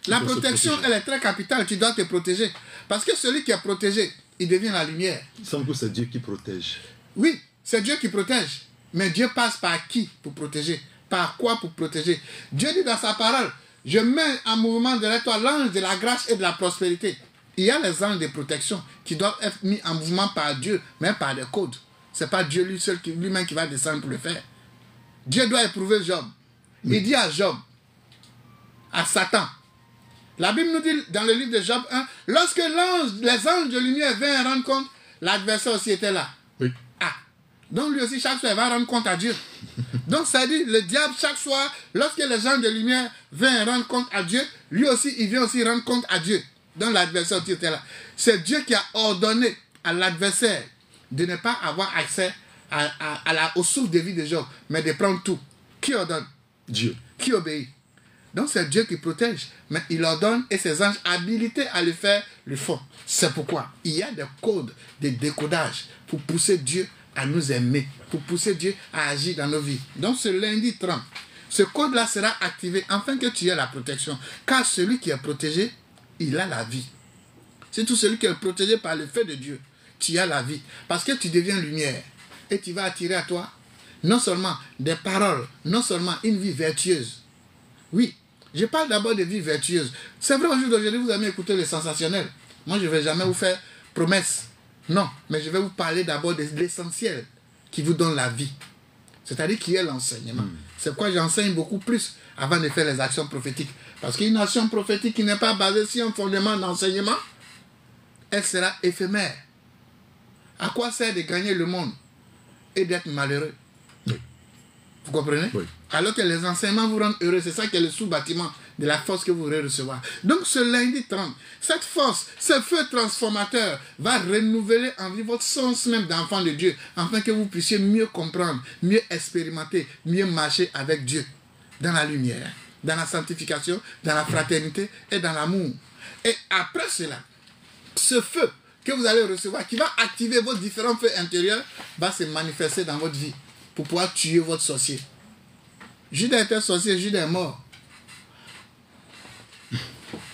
La protection, elle est très capitale. Tu dois te protéger. Parce que celui qui est protégé, il devient la lumière. Il semble que c'est Dieu qui protège. Oui, c'est Dieu qui protège. Mais Dieu passe par qui pour protéger? Par quoi pour protéger? Dieu dit dans sa parole, je mets en mouvement derrière toi l'ange de la grâce et de la prospérité. Il y a les anges de protection qui doivent être mis en mouvement par Dieu, mais par des codes. Ce n'est pas Dieu lui-même qui va descendre pour le faire. Dieu doit éprouver Job. Il dit à Job, à Satan, la Bible nous dit dans le livre de Job 1, lorsque les anges de lumière vinrent rendre compte, l'adversaire aussi était là. Oui. Ah, donc lui aussi chaque soir il va rendre compte à Dieu. Donc ça dit, le diable chaque soir, lorsque les anges de lumière vinrent rendre compte à Dieu, lui aussi il vient aussi rendre compte à Dieu. Donc l'adversaire aussi était là. C'est Dieu qui a ordonné à l'adversaire de ne pas avoir accès aux sources de vie de Job, mais de prendre tout. Qui ordonne? Dieu. Qui obéit? Donc c'est Dieu qui protège, mais il ordonne et ses anges habilités à le faire le font. C'est pourquoi il y a des codes, des décodages pour pousser Dieu à nous aimer, pour pousser Dieu à agir dans nos vies. Donc ce lundi 30, ce code-là sera activé afin que tu aies la protection. Car celui qui est protégé, il a la vie. C'est tout celui qui est protégé par le feu de Dieu. Tu as la vie. Parce que tu deviens lumière. Et tu vas attirer à toi non seulement des paroles, non seulement une vie vertueuse. Oui, je parle d'abord de vie vertueuse. C'est vrai, aujourd'hui, vous aimez écouter le sensationnel. Moi, je ne vais jamais vous faire promesse. Non, mais je vais vous parler d'abord de l'essentiel qui vous donne la vie. C'est-à-dire qui est l'enseignement. C'est pourquoi j'enseigne beaucoup plus avant de faire les actions prophétiques. Parce qu'une action prophétique qui n'est pas basée sur un fondement d'enseignement, elle sera éphémère. À quoi sert de gagner le monde et d'être malheureux? Oui. Vous comprenez? Oui. Alors que les enseignements vous rendent heureux. C'est ça qui est le sous-bâtiment de la force que vous pourrez recevoir. Donc ce lundi 30, cette force, ce feu transformateur va renouveler en vous votre sens même d'enfant de Dieu, afin que vous puissiez mieux comprendre, mieux expérimenter, mieux marcher avec Dieu dans la lumière, dans la sanctification, dans la fraternité et dans l'amour. Et après cela, ce feu que vous allez recevoir, qui va activer vos différents feux intérieurs, va se manifester dans votre vie pour pouvoir tuer votre sorcier. Judas était sorcier, Judas est mort.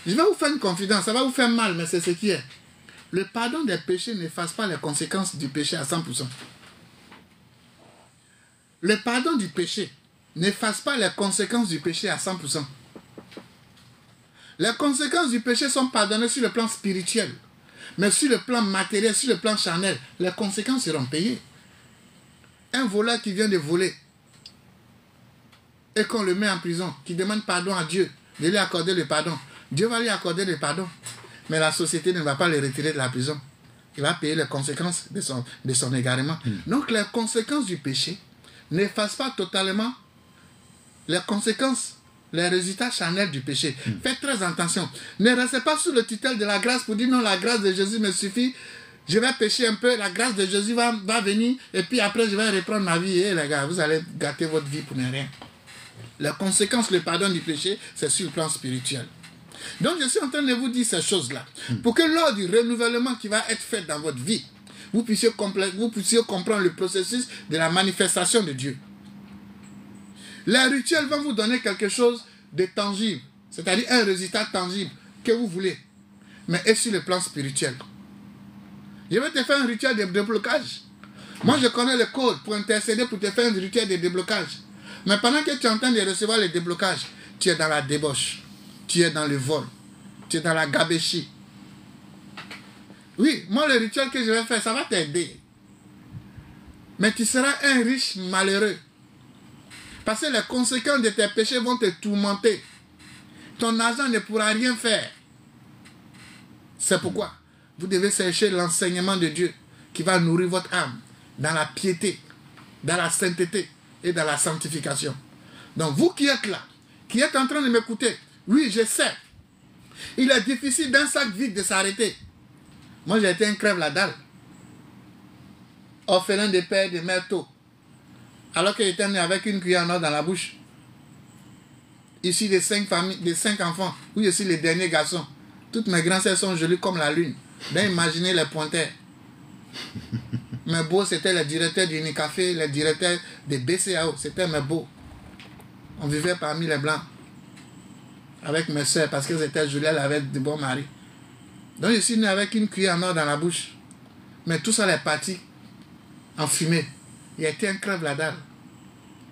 Je vais vous faire une confidence, ça va vous faire mal, mais c'est ce qui est. Le pardon des péchés n'efface pas les conséquences du péché à 100%. Le pardon du péché n'efface pas les conséquences du péché à 100%. Les conséquences du péché sont pardonnées sur le plan spirituel. Mais sur le plan matériel, sur le plan charnel, les conséquences seront payées. Un voleur qui vient de voler et qu'on le met en prison, qui demande pardon à Dieu, de lui accorder le pardon. Dieu va lui accorder le pardon. Mais la société ne va pas le retirer de la prison. Il va payer les conséquences de son égarement. Donc les conséquences du péché n'effacent pas totalement les conséquences, les résultats charnels du péché. Faites très attention. Ne restez pas sous le tutelle de la grâce pour dire non, la grâce de Jésus me suffit. Je vais pécher un peu, la grâce de Jésus va venir et puis après je vais reprendre ma vie. Et les gars, vous allez gâter votre vie pour ne rien. Les conséquences, le pardon du péché, c'est sur le plan spirituel. Donc je suis en train de vous dire ces choses-là. Pour que lors du renouvellement qui va être fait dans votre vie, vous puissiez comprendre le processus de la manifestation de Dieu. Les rituels vont vous donner quelque chose de tangible, c'est-à-dire un résultat tangible que vous voulez, mais est sur le plan spirituel. Je vais te faire un rituel de déblocage. Moi, je connais le code pour intercéder, pour te faire un rituel de déblocage. Mais pendant que tu es en train de recevoir le déblocage, tu es dans la débauche, tu es dans le vol, tu es dans la gabéchie. Oui, moi, le rituel que je vais faire, ça va t'aider. Mais tu seras un riche malheureux. Parce que les conséquences de tes péchés vont te tourmenter. Ton argent ne pourra rien faire. C'est pourquoi vous devez chercher l'enseignement de Dieu qui va nourrir votre âme dans la piété, dans la sainteté et dans la sanctification. Donc vous qui êtes là, qui êtes en train de m'écouter, oui, je sais, il est difficile d'un sac vide de s'arrêter. Moi, j'ai été un crève-la-dalle, orphelin de père et de mère tôt, alors que j'étais né avec une cuillère en or dans la bouche. Ici, des 5 enfants, où je suis le dernier garçon. Toutes mes grands-sœurs sont jolies comme la lune. Donc imaginez les pointeurs. Mes beaux, c'était les directeurs du Unicafé, les directeurs des BCAO. C'était mes beaux. On vivait parmi les blancs. Avec mes soeurs, parce qu'elles étaient jolies, elles avaient de bons maris. Donc je suis né avec une cuillère en or dans la bouche. Mais tout ça est parti en fumée. Il a été un crève-la-dalle.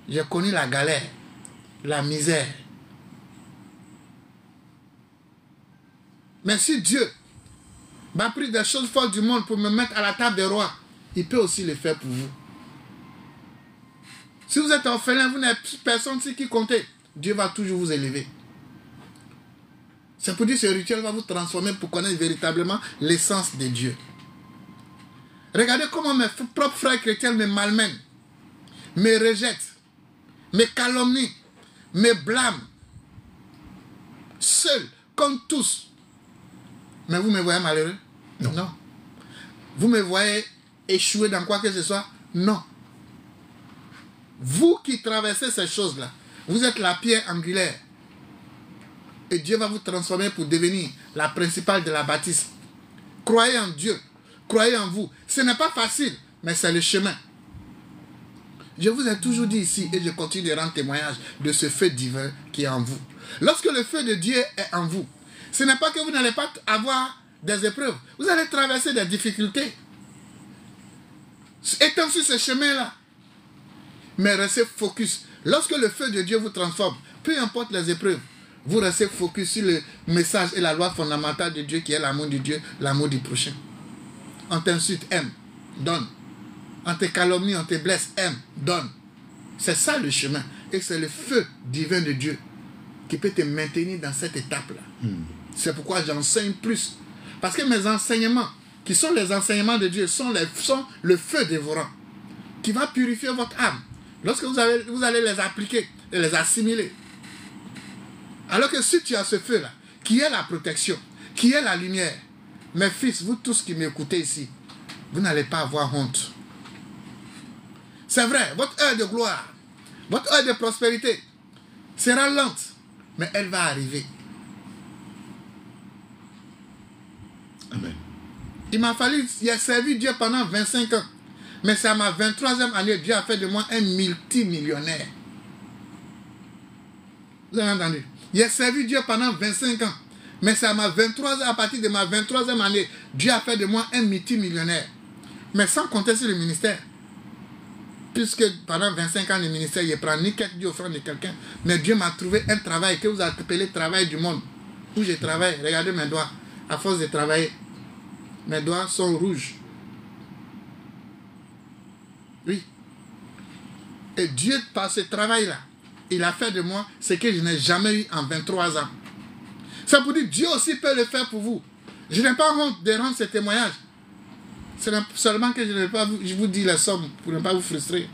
J'ai connu la galère, la misère. Mais si Dieu m'a pris des choses fortes du monde pour me mettre à la table des rois, il peut aussi le faire pour vous. Si vous êtes orphelin, vous n'avez personne qui comptez, Dieu va toujours vous élever. C'est pour dire que ce rituel va vous transformer pour connaître véritablement l'essence de Dieu. Regardez comment mes propres frères chrétiens me malmènent, me rejettent, me calomnient, me blâment. Seuls, comme tous. Mais vous me voyez malheureux? Non. Non. Vous me voyez échouer dans quoi que ce soit? Non. Vous qui traversez ces choses-là, vous êtes la pierre angulaire. Et Dieu va vous transformer pour devenir la principale de la bâtisse. Croyez en Dieu. Croyez en vous. Ce n'est pas facile, mais c'est le chemin. Je vous ai toujours dit ici, et je continue de rendre témoignage de ce feu divin qui est en vous. Lorsque le feu de Dieu est en vous, ce n'est pas que vous n'allez pas avoir des épreuves. Vous allez traverser des difficultés. Étant sur ce chemin-là. Mais restez focus. Lorsque le feu de Dieu vous transforme, peu importe les épreuves, vous restez focus sur le message et la loi fondamentale de Dieu qui est l'amour de Dieu, l'amour du prochain. On t'insulte, aime, donne. on te calomnie, on te blesse, aime, donne. C'est ça le chemin. Et c'est le feu divin de Dieu qui peut te maintenir dans cette étape-là. C'est pourquoi j'enseigne plus. Parce que mes enseignements, qui sont les enseignements de Dieu, sont le feu dévorant, qui va purifier votre âme. Lorsque vous allez les appliquer et les assimiler. Alors que si tu as ce feu-là, qui est la protection, qui est la lumière, mes fils, vous tous qui m'écoutez ici, vous n'allez pas avoir honte. C'est vrai, votre heure de gloire, votre heure de prospérité sera lente, mais elle va arriver. Amen. Il m'a fallu, il a servi Dieu pendant 25 ans. Mais c'est à ma 23e année, Dieu a fait de moi un multimillionnaire. Vous avez entendu? Il a servi Dieu pendant 25 ans. Mais c'est à partir de ma 23e année, Dieu a fait de moi un multimillionnaire. Mais sans compter sur le ministère. Puisque pendant 25 ans, le ministère, il ne prend ni quelques offrandes de quelqu'un. Mais Dieu m'a trouvé un travail que vous appelez travail du monde. Où je travaille. Regardez mes doigts. À force de travailler, mes doigts sont rouges. Oui. Et Dieu, par ce travail-là, il a fait de moi ce que je n'ai jamais eu en 23 ans. Ça pour dire, Dieu aussi peut le faire pour vous. Je n'ai pas honte de rendre ce témoignage. C'est seulement que je vous dis les sommes pour ne pas vous frustrer.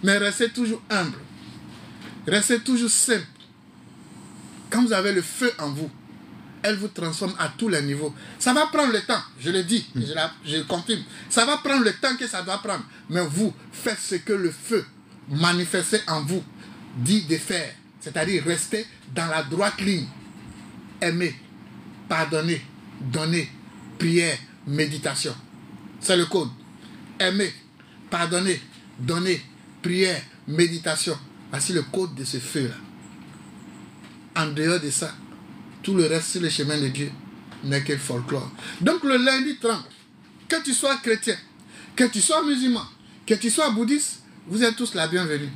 Mais restez toujours humble. Restez toujours simple. Quand vous avez le feu en vous, elle vous transforme à tous les niveaux. Ça va prendre le temps, je le dis, je confirme. Ça va prendre le temps que ça doit prendre. Mais vous, faites ce que le feu manifesté en vous dit de faire. C'est-à-dire rester dans la droite ligne. Aimer, pardonner, donner, prière, méditation. C'est le code. Aimer, pardonner, donner, prière, méditation. Voici le code de ce feu-là. En dehors de ça, tout le reste sur le chemin de Dieu n'est que folklore. Donc le lundi 30, que tu sois chrétien, que tu sois musulman, que tu sois bouddhiste, vous êtes tous la bienvenue.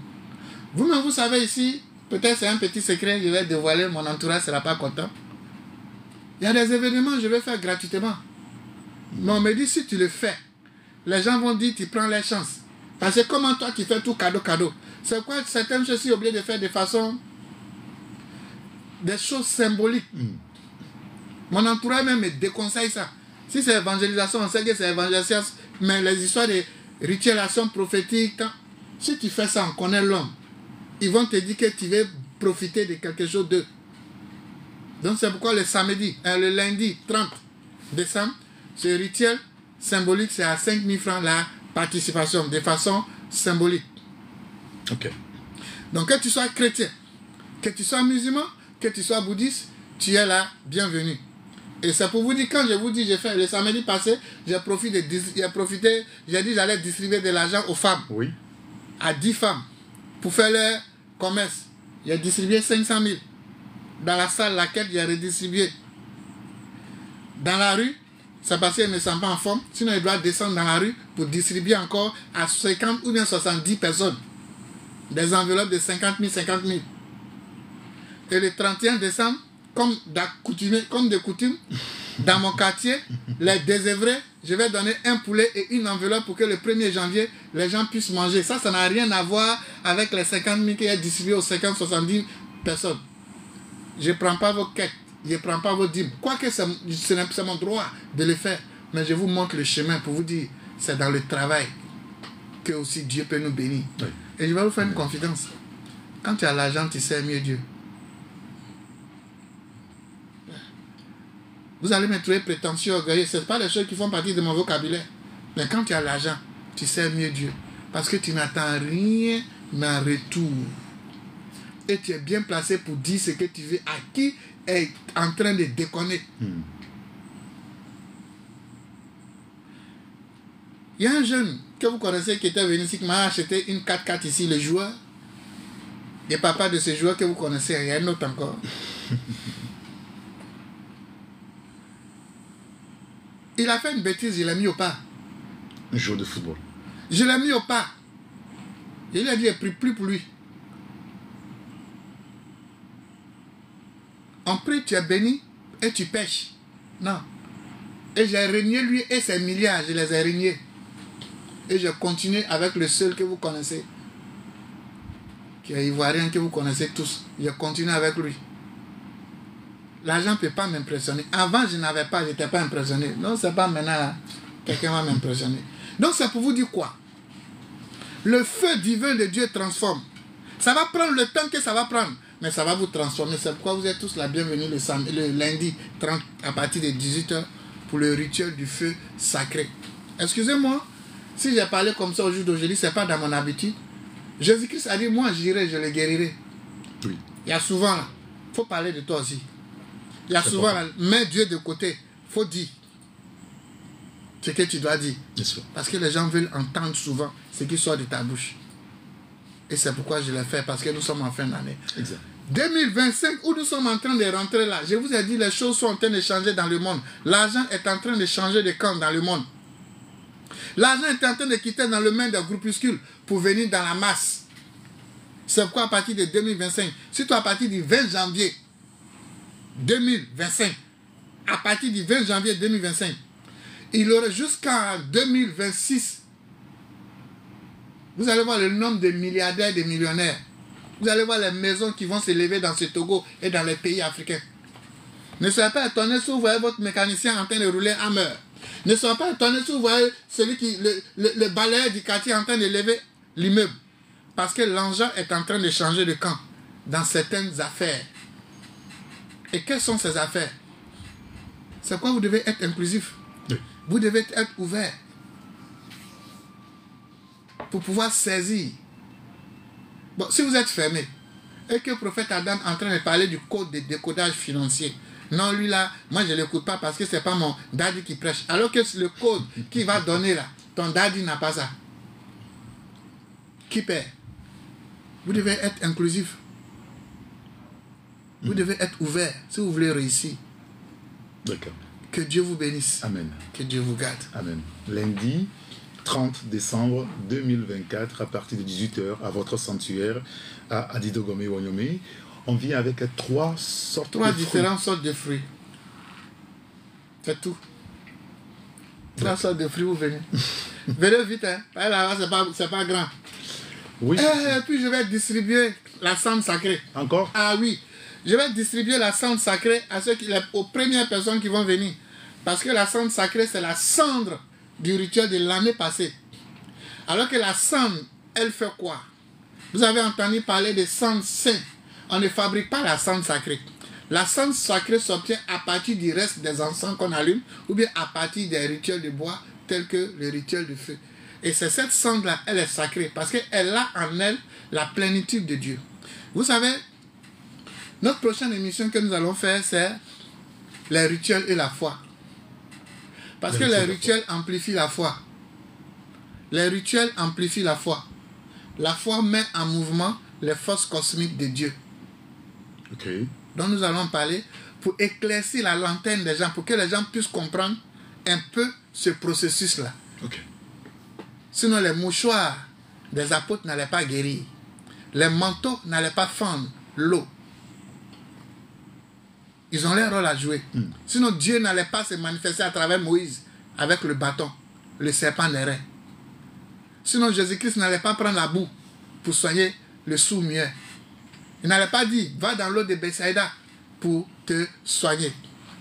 Vous-même, vous savez ici, peut-être c'est un petit secret, je vais dévoiler, mon entourage ne sera pas content. Il y a des événements, je vais faire gratuitement. Mais on me dit, si tu le fais, les gens vont dire, tu prends les chances. Parce que comment toi, tu fais tout cadeau. C'est quoi certaines choses, si oublié de faire de façon... des choses symboliques. Mon entourage même me déconseille ça. Si c'est évangélisation, on sait que c'est évangélisation, mais les histoires de ritualisation prophétique, si tu fais ça, on connaît l'homme. Ils vont te dire que tu veux profiter de quelque chose d'eux. Donc c'est pourquoi le lundi 30 décembre, ce rituel symbolique, c'est à 5 000 francs la participation, de façon symbolique. Ok. Donc que tu sois chrétien, que tu sois musulman, que tu sois bouddhiste, tu es là, bienvenue. Et c'est pour vous dire, quand je vous dis, j'ai fait le samedi passé, j'ai dit j'allais distribuer de l'argent aux femmes. Oui. À 10 femmes. Pour faire leur commerce. J'ai distribué 500 000. Dans la salle, laquelle j'ai redistribué. Dans la rue, c'est parce qu'elles ne sont pas en forme. Sinon, ils doivent descendre dans la rue pour distribuer encore à 50 ou bien 70 personnes. Des enveloppes de 50 000, 50 000. Et le 31 décembre, comme de coutume, dans mon quartier, les désœuvrés, je vais donner un poulet et une enveloppe pour que le 1er janvier, les gens puissent manger. Ça n'a rien à voir avec les 50 000 qui est distribué aux 50, 70 personnes. Je ne prends pas vos quêtes, je ne prends pas vos dîmes. Quoique c'est mon droit de le faire, mais je vous montre le chemin pour vous dire, c'est dans le travail que aussi Dieu peut nous bénir. Oui. Et je vais vous faire une confidence. Quand tu as l'argent, tu sais mieux Dieu. Vous allez me trouver prétentieux, orgueilleux. Ce n'est pas les choses qui font partie de mon vocabulaire. Mais quand tu as l'argent, tu sais mieux Dieu. Parce que tu n'attends rien en retour. Et tu es bien placé pour dire ce que tu veux à qui est en train de déconner. Il y a un jeune que vous connaissez qui était venu ici, qui m'a acheté une 4x4 ici, le joueur. Et papa de ce joueur que vous connaissez, il y a un autre encore. Il a fait une bêtise, il l'a mis au pas. Un joueur de football. Je l'ai mis au pas. Et il a dit, il ne prie plus pour lui. On prie, tu es béni et tu pêches. Non. Et j'ai régné lui et ses milliards, je les ai régnés. Et je continue avec le seul que vous connaissez, qui est ivoirien, que vous connaissez tous. Je continue avec lui. L'argent ne peut pas m'impressionner. Avant, je n'avais pas, je n'étais pas impressionné. Non, c'est pas maintenant, là. Quelqu'un va m'impressionner. Donc, c'est pour vous dire quoi? Le feu divin de Dieu transforme. Ça va prendre le temps que ça va prendre, mais ça va vous transformer. C'est pourquoi vous êtes tous la bienvenue le lundi 30 à partir de 18h pour le rituel du feu sacré. Excusez-moi, si j'ai parlé comme ça au jour d'aujourd'hui, ce n'est pas dans mon habitude. Jésus-Christ a dit, moi j'irai, je le guérirai. Oui. Il y a souvent, il faut parler de toi aussi. Il y a souvent, mets Dieu de côté, il faut dire ce que tu dois dire. Bien sûr. Parce que les gens veulent entendre souvent ce qui sort de ta bouche. Et c'est pourquoi je l'ai fait, parce que nous sommes en fin d'année. Exact. 2025, où nous sommes en train de rentrer là, je vous ai dit, les choses sont en train de changer dans le monde. L'argent est en train de changer de camp dans le monde. L'argent est en train de quitter dans le main des groupuscules pour venir dans la masse. C'est pourquoi à partir de 2025, surtout à partir du 20 janvier 2025, à partir du 20 janvier 2025, il aurait jusqu'en 2026, vous allez voir le nombre de milliardaires et de millionnaires. Vous allez voir les maisons qui vont s'élever dans ce Togo et dans les pays africains. Ne soyez pas étonnés si vous voyez votre mécanicien en train de rouler à meurtre. Ne soyez pas étonnés si vous voyez celui qui, le balayeur du quartier en train de lever l'immeuble. Parce que l'argent est en train de changer de camp dans certaines affaires. Et quelles sont ces affaires? C'est quoi vous devez être inclusif. Oui. Vous devez être ouvert pour pouvoir saisir. Bon, si vous êtes fermé et que le prophète Adam est en train de parler du code de décodage financier, non, lui là, moi je ne l'écoute pas parce que ce n'est pas mon daddy qui prêche. Alors que le code qu'il va donner là, ton daddy n'a pas ça. Qui perd? Vous devez être inclusif. Vous devez être ouvert si vous voulez réussir. D'accord. Que Dieu vous bénisse. Amen. Que Dieu vous garde. Amen. Lundi 30 décembre 2024, à partir de 18h, à votre sanctuaire, à Adidogome Wanyome, on vient avec trois différentes sortes de fruits. C'est tout. Trois sortes de fruits, vous venez. Venez vite, hein. Là, c'est pas grand. Oui. Et puis je vais distribuer la cendre sacrée. Encore? Ah oui. Je vais distribuer la cendre sacrée aux premières personnes qui vont venir. Parce que la cendre sacrée, c'est la cendre du rituel de l'année passée. Alors que la cendre, elle fait quoi? Vous avez entendu parler de cendre saint. On ne fabrique pas la cendre sacrée. La cendre sacrée s'obtient à partir du reste des encens qu'on allume ou bien à partir des rituels de bois tels que le rituel de feu. Et c'est cette cendre-là, elle est sacrée parce qu'elle a en elle la plénitude de Dieu. Vous savez, notre prochaine émission que nous allons faire, c'est les rituels et la foi. Parce que les rituels amplifient la foi. Les rituels amplifient la foi. La foi met en mouvement les forces cosmiques de Dieu. Ok. Donc nous allons parler pour éclaircir la lanterne des gens, pour que les gens puissent comprendre un peu ce processus-là. Ok. Sinon les mouchoirs des apôtres n'allaient pas guérir. Les manteaux n'allaient pas fendre l'eau. Ils ont leur rôle à jouer. Sinon Dieu n'allait pas se manifester à travers Moïse avec le bâton, le serpent des reins. Sinon Jésus-Christ n'allait pas prendre la boue pour soigner le sourd-muet. Il n'allait pas dire, va dans l'eau de Bethsaïda pour te soigner.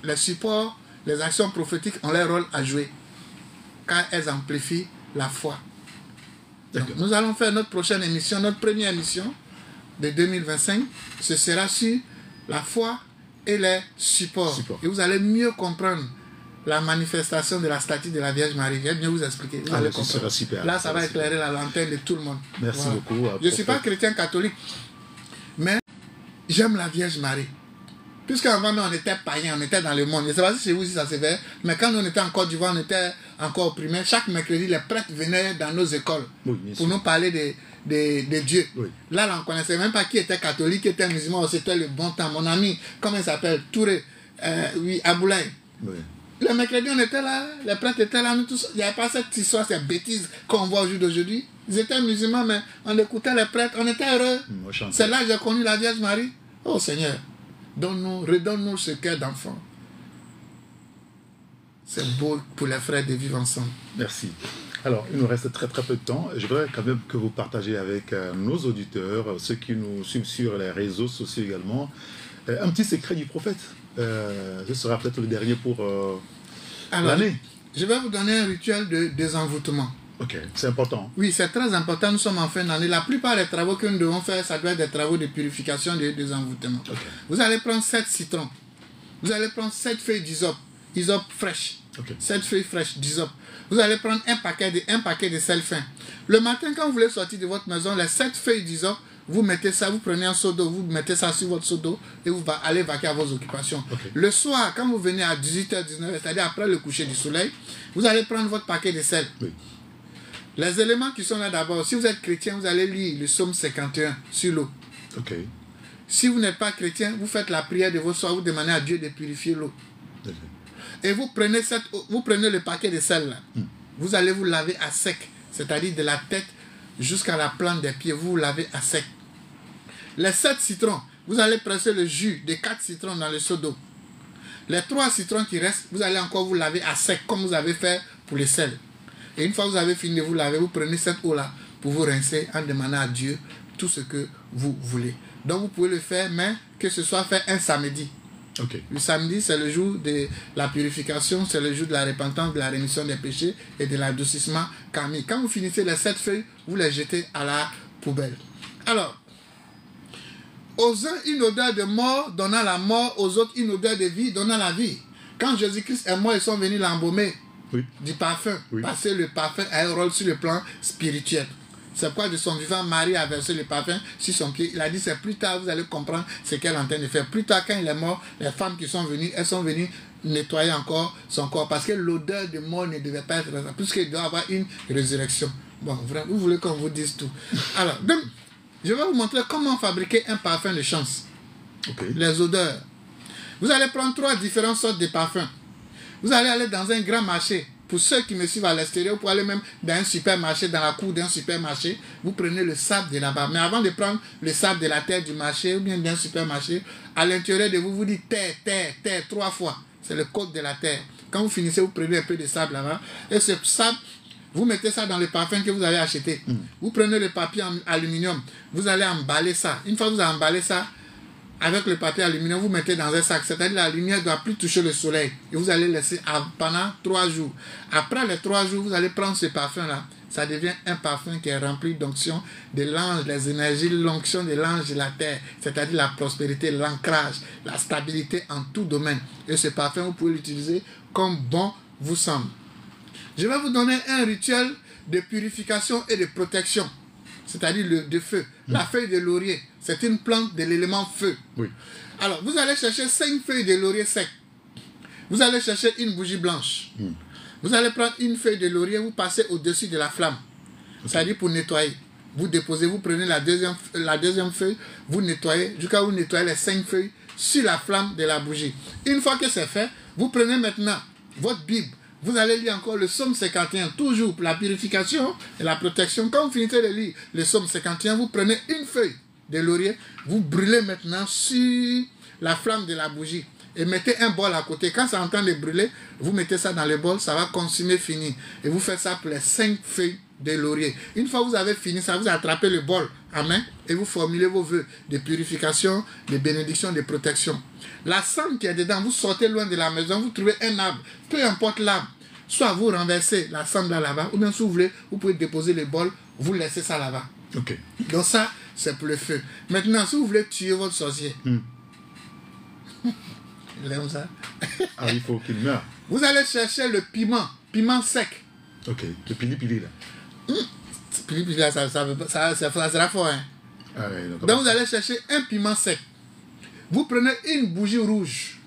Les supports, les actions prophétiques ont leur rôle à jouer, car elles amplifient la foi. Donc, nous allons faire notre prochaine émission, notre première émission de 2025. Ce sera sur la foi et les supports. Et vous allez mieux comprendre la manifestation de la statue de la Vierge Marie. Je vais mieux vous expliquer. Vous allez comprendre. Super. Là, ça va éclairer la lanterne de tout le monde. Merci beaucoup. Je ne suis pas chrétien catholique, mais j'aime la Vierge Marie. Puisqu'avant, on était païens, on était dans le monde. Je ne sais pas si chez vous si ça se fait, mais quand on était en Côte d'Ivoire, on était encore opprimés. Chaque mercredi, les prêtres venaient dans nos écoles pour nous parler de Dieu. Oui. Là, on ne connaissait même pas qui était catholique, qui était musulman. C'était le bon temps. Mon ami, comment il s'appelle? Touré, Aboulaye. Oui. Le mercredi, on était là, les prêtres étaient là, nous tous. Il n'y avait pas cette histoire, cette bêtise qu'on voit au jour d'aujourd'hui. Ils étaient musulmans, mais on écoutait les prêtres, on était heureux. C'est là que j'ai connu la Vierge Marie. Oh Seigneur, redonne-nous ce cœur d'enfant. C'est beau pour les frères de vivre ensemble. Merci. Alors, il nous reste très très peu de temps. Je voudrais quand même que vous partagez avec nos auditeurs, ceux qui nous suivent sur les réseaux sociaux également, un petit secret du prophète. Ce sera peut-être le dernier pour l'année. Je vais vous donner un rituel de désenvoûtement. Ok, c'est important. Oui, c'est très important. Nous sommes en fin d'année. La plupart des travaux que nous devons faire, ça doit être des travaux de purification et de désenvoûtement. Okay. Vous allez prendre 7 citrons. Vous allez prendre 7 feuilles d'hysope fraîches. Okay. 7 feuilles fraîches d'hysope. Vous allez prendre un paquet de sel fin. Le matin, quand vous voulez sortir de votre maison, les 7 feuilles d'hysope, vous mettez ça, vous prenez un seau d'eau, vous mettez ça sur votre seau d'eau et vous allez vaquer à vos occupations. Okay. Le soir, quand vous venez à 18h, 19h, c'est-à-dire après le coucher du soleil, vous allez prendre votre paquet de sel. Oui. Les éléments qui sont là d'abord, si vous êtes chrétien, vous allez lire le psaume 51 sur l'eau. Okay. Si vous n'êtes pas chrétien, vous faites la prière de vos soirs, vous demandez à Dieu de purifier l'eau. Okay. Et vous prenez le paquet de sel là. Vous allez vous laver à sec, c'est-à-dire de la tête jusqu'à la plante des pieds, vous lavez à sec. Les 7 citrons, vous allez presser le jus de 4 citrons dans le seau d'eau. Les 3 citrons qui restent, vous allez encore vous laver à sec, comme vous avez fait pour le sel. Et une fois que vous avez fini de vous laver, vous prenez cette eau-là pour vous rincer en demandant à Dieu tout ce que vous voulez. Donc vous pouvez le faire, mais que ce soit fait un samedi. Okay. Le samedi, c'est le jour de la purification, c'est le jour de la repentance, de la rémission des péchés et de l'adoucissement karmique. Quand vous finissez les 7 feuilles, vous les jetez à la poubelle. Alors, aux uns une odeur de mort donnant la mort, aux autres une odeur de vie donnant la vie. Quand Jésus-Christ est mort, ils sont venus l'embaumer. Oui. Du parfum, oui. Parce que le parfum a un rôle sur le plan spirituel. C'est pourquoi de son vivant, Marie a versé le parfum sur son pied. Il a dit, c'est plus tard, vous allez comprendre ce qu'elle est en train de faire. Plus tard, quand il est mort, les femmes qui sont venues, elles sont venues nettoyer encore son corps. Parce que l'odeur de mort ne devait pas être là, puisqu'il doit y avoir une résurrection. Bon, vous voulez qu'on vous dise tout. Alors, donc, je vais vous montrer comment fabriquer un parfum de chance. Okay. Les odeurs. Vous allez prendre 3 différentes sortes de parfums. Vous allez aller dans un grand marché. Pour ceux qui me suivent à l'extérieur, pour aller même dans un supermarché, dans la cour d'un supermarché, vous prenez le sable de là-bas. Mais avant de prendre le sable de la terre du marché ou bien d'un supermarché, à l'intérieur de vous, vous dites terre, terre, terre 3 fois. C'est le code de la terre. Quand vous finissez, vous prenez un peu de sable là-bas. Et ce sable, vous mettez ça dans le parfum que vous avez acheté. Vous prenez le papier en aluminium. Vous allez emballer ça. Une fois que vous avez emballé ça, avec le papier aluminium, vous mettez dans un sac. C'est-à-dire la lumière ne doit plus toucher le soleil. Et vous allez laisser pendant 3 jours. Après les 3 jours, vous allez prendre ce parfum-là. Ça devient un parfum qui est rempli d'onction de l'ange, les énergies, l'onction de l'ange de la terre. C'est-à-dire la prospérité, l'ancrage, la stabilité en tout domaine. Et ce parfum, vous pouvez l'utiliser comme bon vous semble. Je vais vous donner un rituel de purification et de protection. C'est-à-dire de feu. La feuille de laurier, c'est une plante de l'élément feu. Oui. Alors, vous allez chercher 5 feuilles de laurier sec. Vous allez chercher une bougie blanche. Vous allez prendre une feuille de laurier, vous passez au-dessus de la flamme. Okay. C'est-à-dire pour nettoyer. Vous déposez, vous prenez la deuxième feuille, vous nettoyez, jusqu'à vous nettoyez les 5 feuilles sur la flamme de la bougie. Une fois que c'est fait, vous prenez maintenant votre Bible. Vous allez lire encore le psaume 51, toujours pour la purification et la protection. Quand vous finissez de lire le psaume 51, vous prenez une feuille de laurier, vous brûlez maintenant sur la flamme de la bougie et mettez un bol à côté. Quand c'est en train de brûler, vous mettez ça dans le bol, ça va consumer fini. Et vous faites ça pour les 5 feuilles de laurier. Une fois que vous avez fini ça, vous attrapez le bol à main et vous formulez vos vœux de purification, de bénédiction, de protection. La cendre qui est dedans, vous sortez loin de la maison, vous trouvez un arbre, peu importe l'arbre. Soit vous renversez la cendre là-bas, ou bien si vous voulez, vous pouvez déposer le bol, vous laissez ça là-bas. Okay. Donc ça, c'est pour le feu. Maintenant, si vous voulez tuer votre sorcier, il aime ça. Il faut qu'il meure. Vous allez chercher le piment sec. Ok, le pili-pili là. Pili-pili là, ça sera fort. Hein? Donc vous allez chercher un piment sec. Vous prenez une bougie rouge.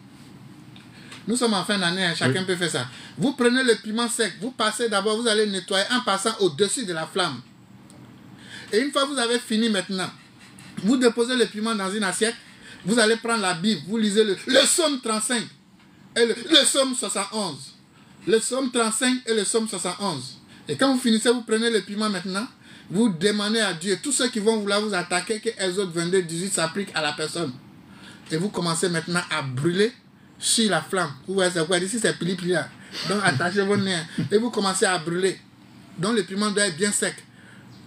Nous sommes en fin d'année, chacun peut faire ça. Vous prenez le piment sec, vous passez d'abord, vous allez nettoyer en passant au-dessus de la flamme. Et une fois que vous avez fini maintenant, vous déposez le piment dans une assiette, vous allez prendre la Bible, vous lisez le psaume 35 et le psaume 71. Le psaume 35 et le psaume 71. Et quand vous finissez, vous prenez le piment maintenant, vous demandez à Dieu, tous ceux qui vont vouloir vous attaquer, que Exode 22, 18 s'applique à la personne. Et vous commencez maintenant à brûler sur la flamme. Vous voyez, c'est quoi? Ici, c'est pili-pili là. Donc attachez vos nez et vous commencez à brûler. Donc le piment doit être bien sec.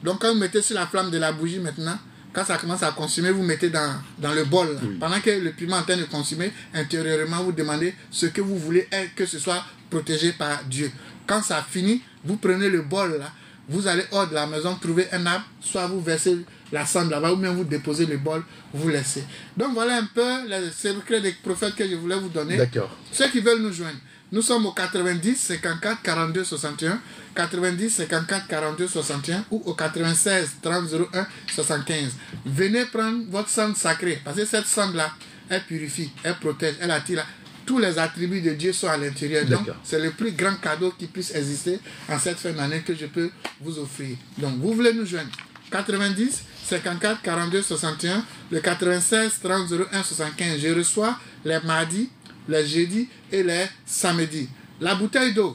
Donc quand vous mettez sur la flamme de la bougie maintenant, quand ça commence à consumer, vous mettez dans le bol. Là. Oui. Pendant que le piment est en train de consumer, intérieurement, vous demandez ce que vous voulez et que ce soit protégé par Dieu. Quand ça finit, vous prenez le bol là, vous allez hors de la maison trouver un arbre, soit vous versez la cendre là-bas, ou bien vous déposez le bol, vous laissez. Donc voilà un peu le secret des prophètes que je voulais vous donner. D'accord. Ceux qui veulent nous joindre, nous sommes au 90 54 42 61, 90 54 42 61 ou au 96 30 01 75. Venez prendre votre cendre sacrée, parce que cette cendre-là, elle purifie, elle protège, elle attire. Tous les attributs de Dieu sont à l'intérieur. Donc, c'est le plus grand cadeau qui puisse exister en cette fin d'année que je peux vous offrir. Donc, vous voulez nous joindre 90 54 42 61, le 96 30 01 75. Je reçois les mardis, les jeudis et les samedis. La bouteille d'eau,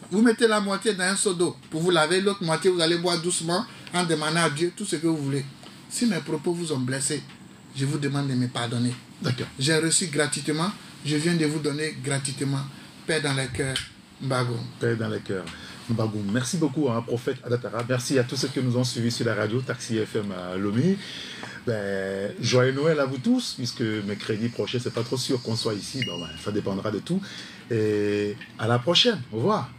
vous mettez la moitié dans un seau d'eau pour vous laver, l'autre moitié vous allez boire doucement en demandant à Dieu tout ce que vous voulez. Si mes propos vous ont blessé, je vous demande de me pardonner. D'accord. J'ai reçu gratuitement, je viens de vous donner gratuitement. Paix dans les cœurs, Mbagoum. Paix dans les cœurs. Mbagoum. Merci beaucoup, hein, prophète Adatara. Merci à tous ceux qui nous ont suivis sur la radio Taxi FM à Lomé. Joyeux Noël à vous tous, puisque mercredi prochain, c'est pas trop sûr qu'on soit ici. Bon, ça dépendra de tout. Et à la prochaine. Au revoir.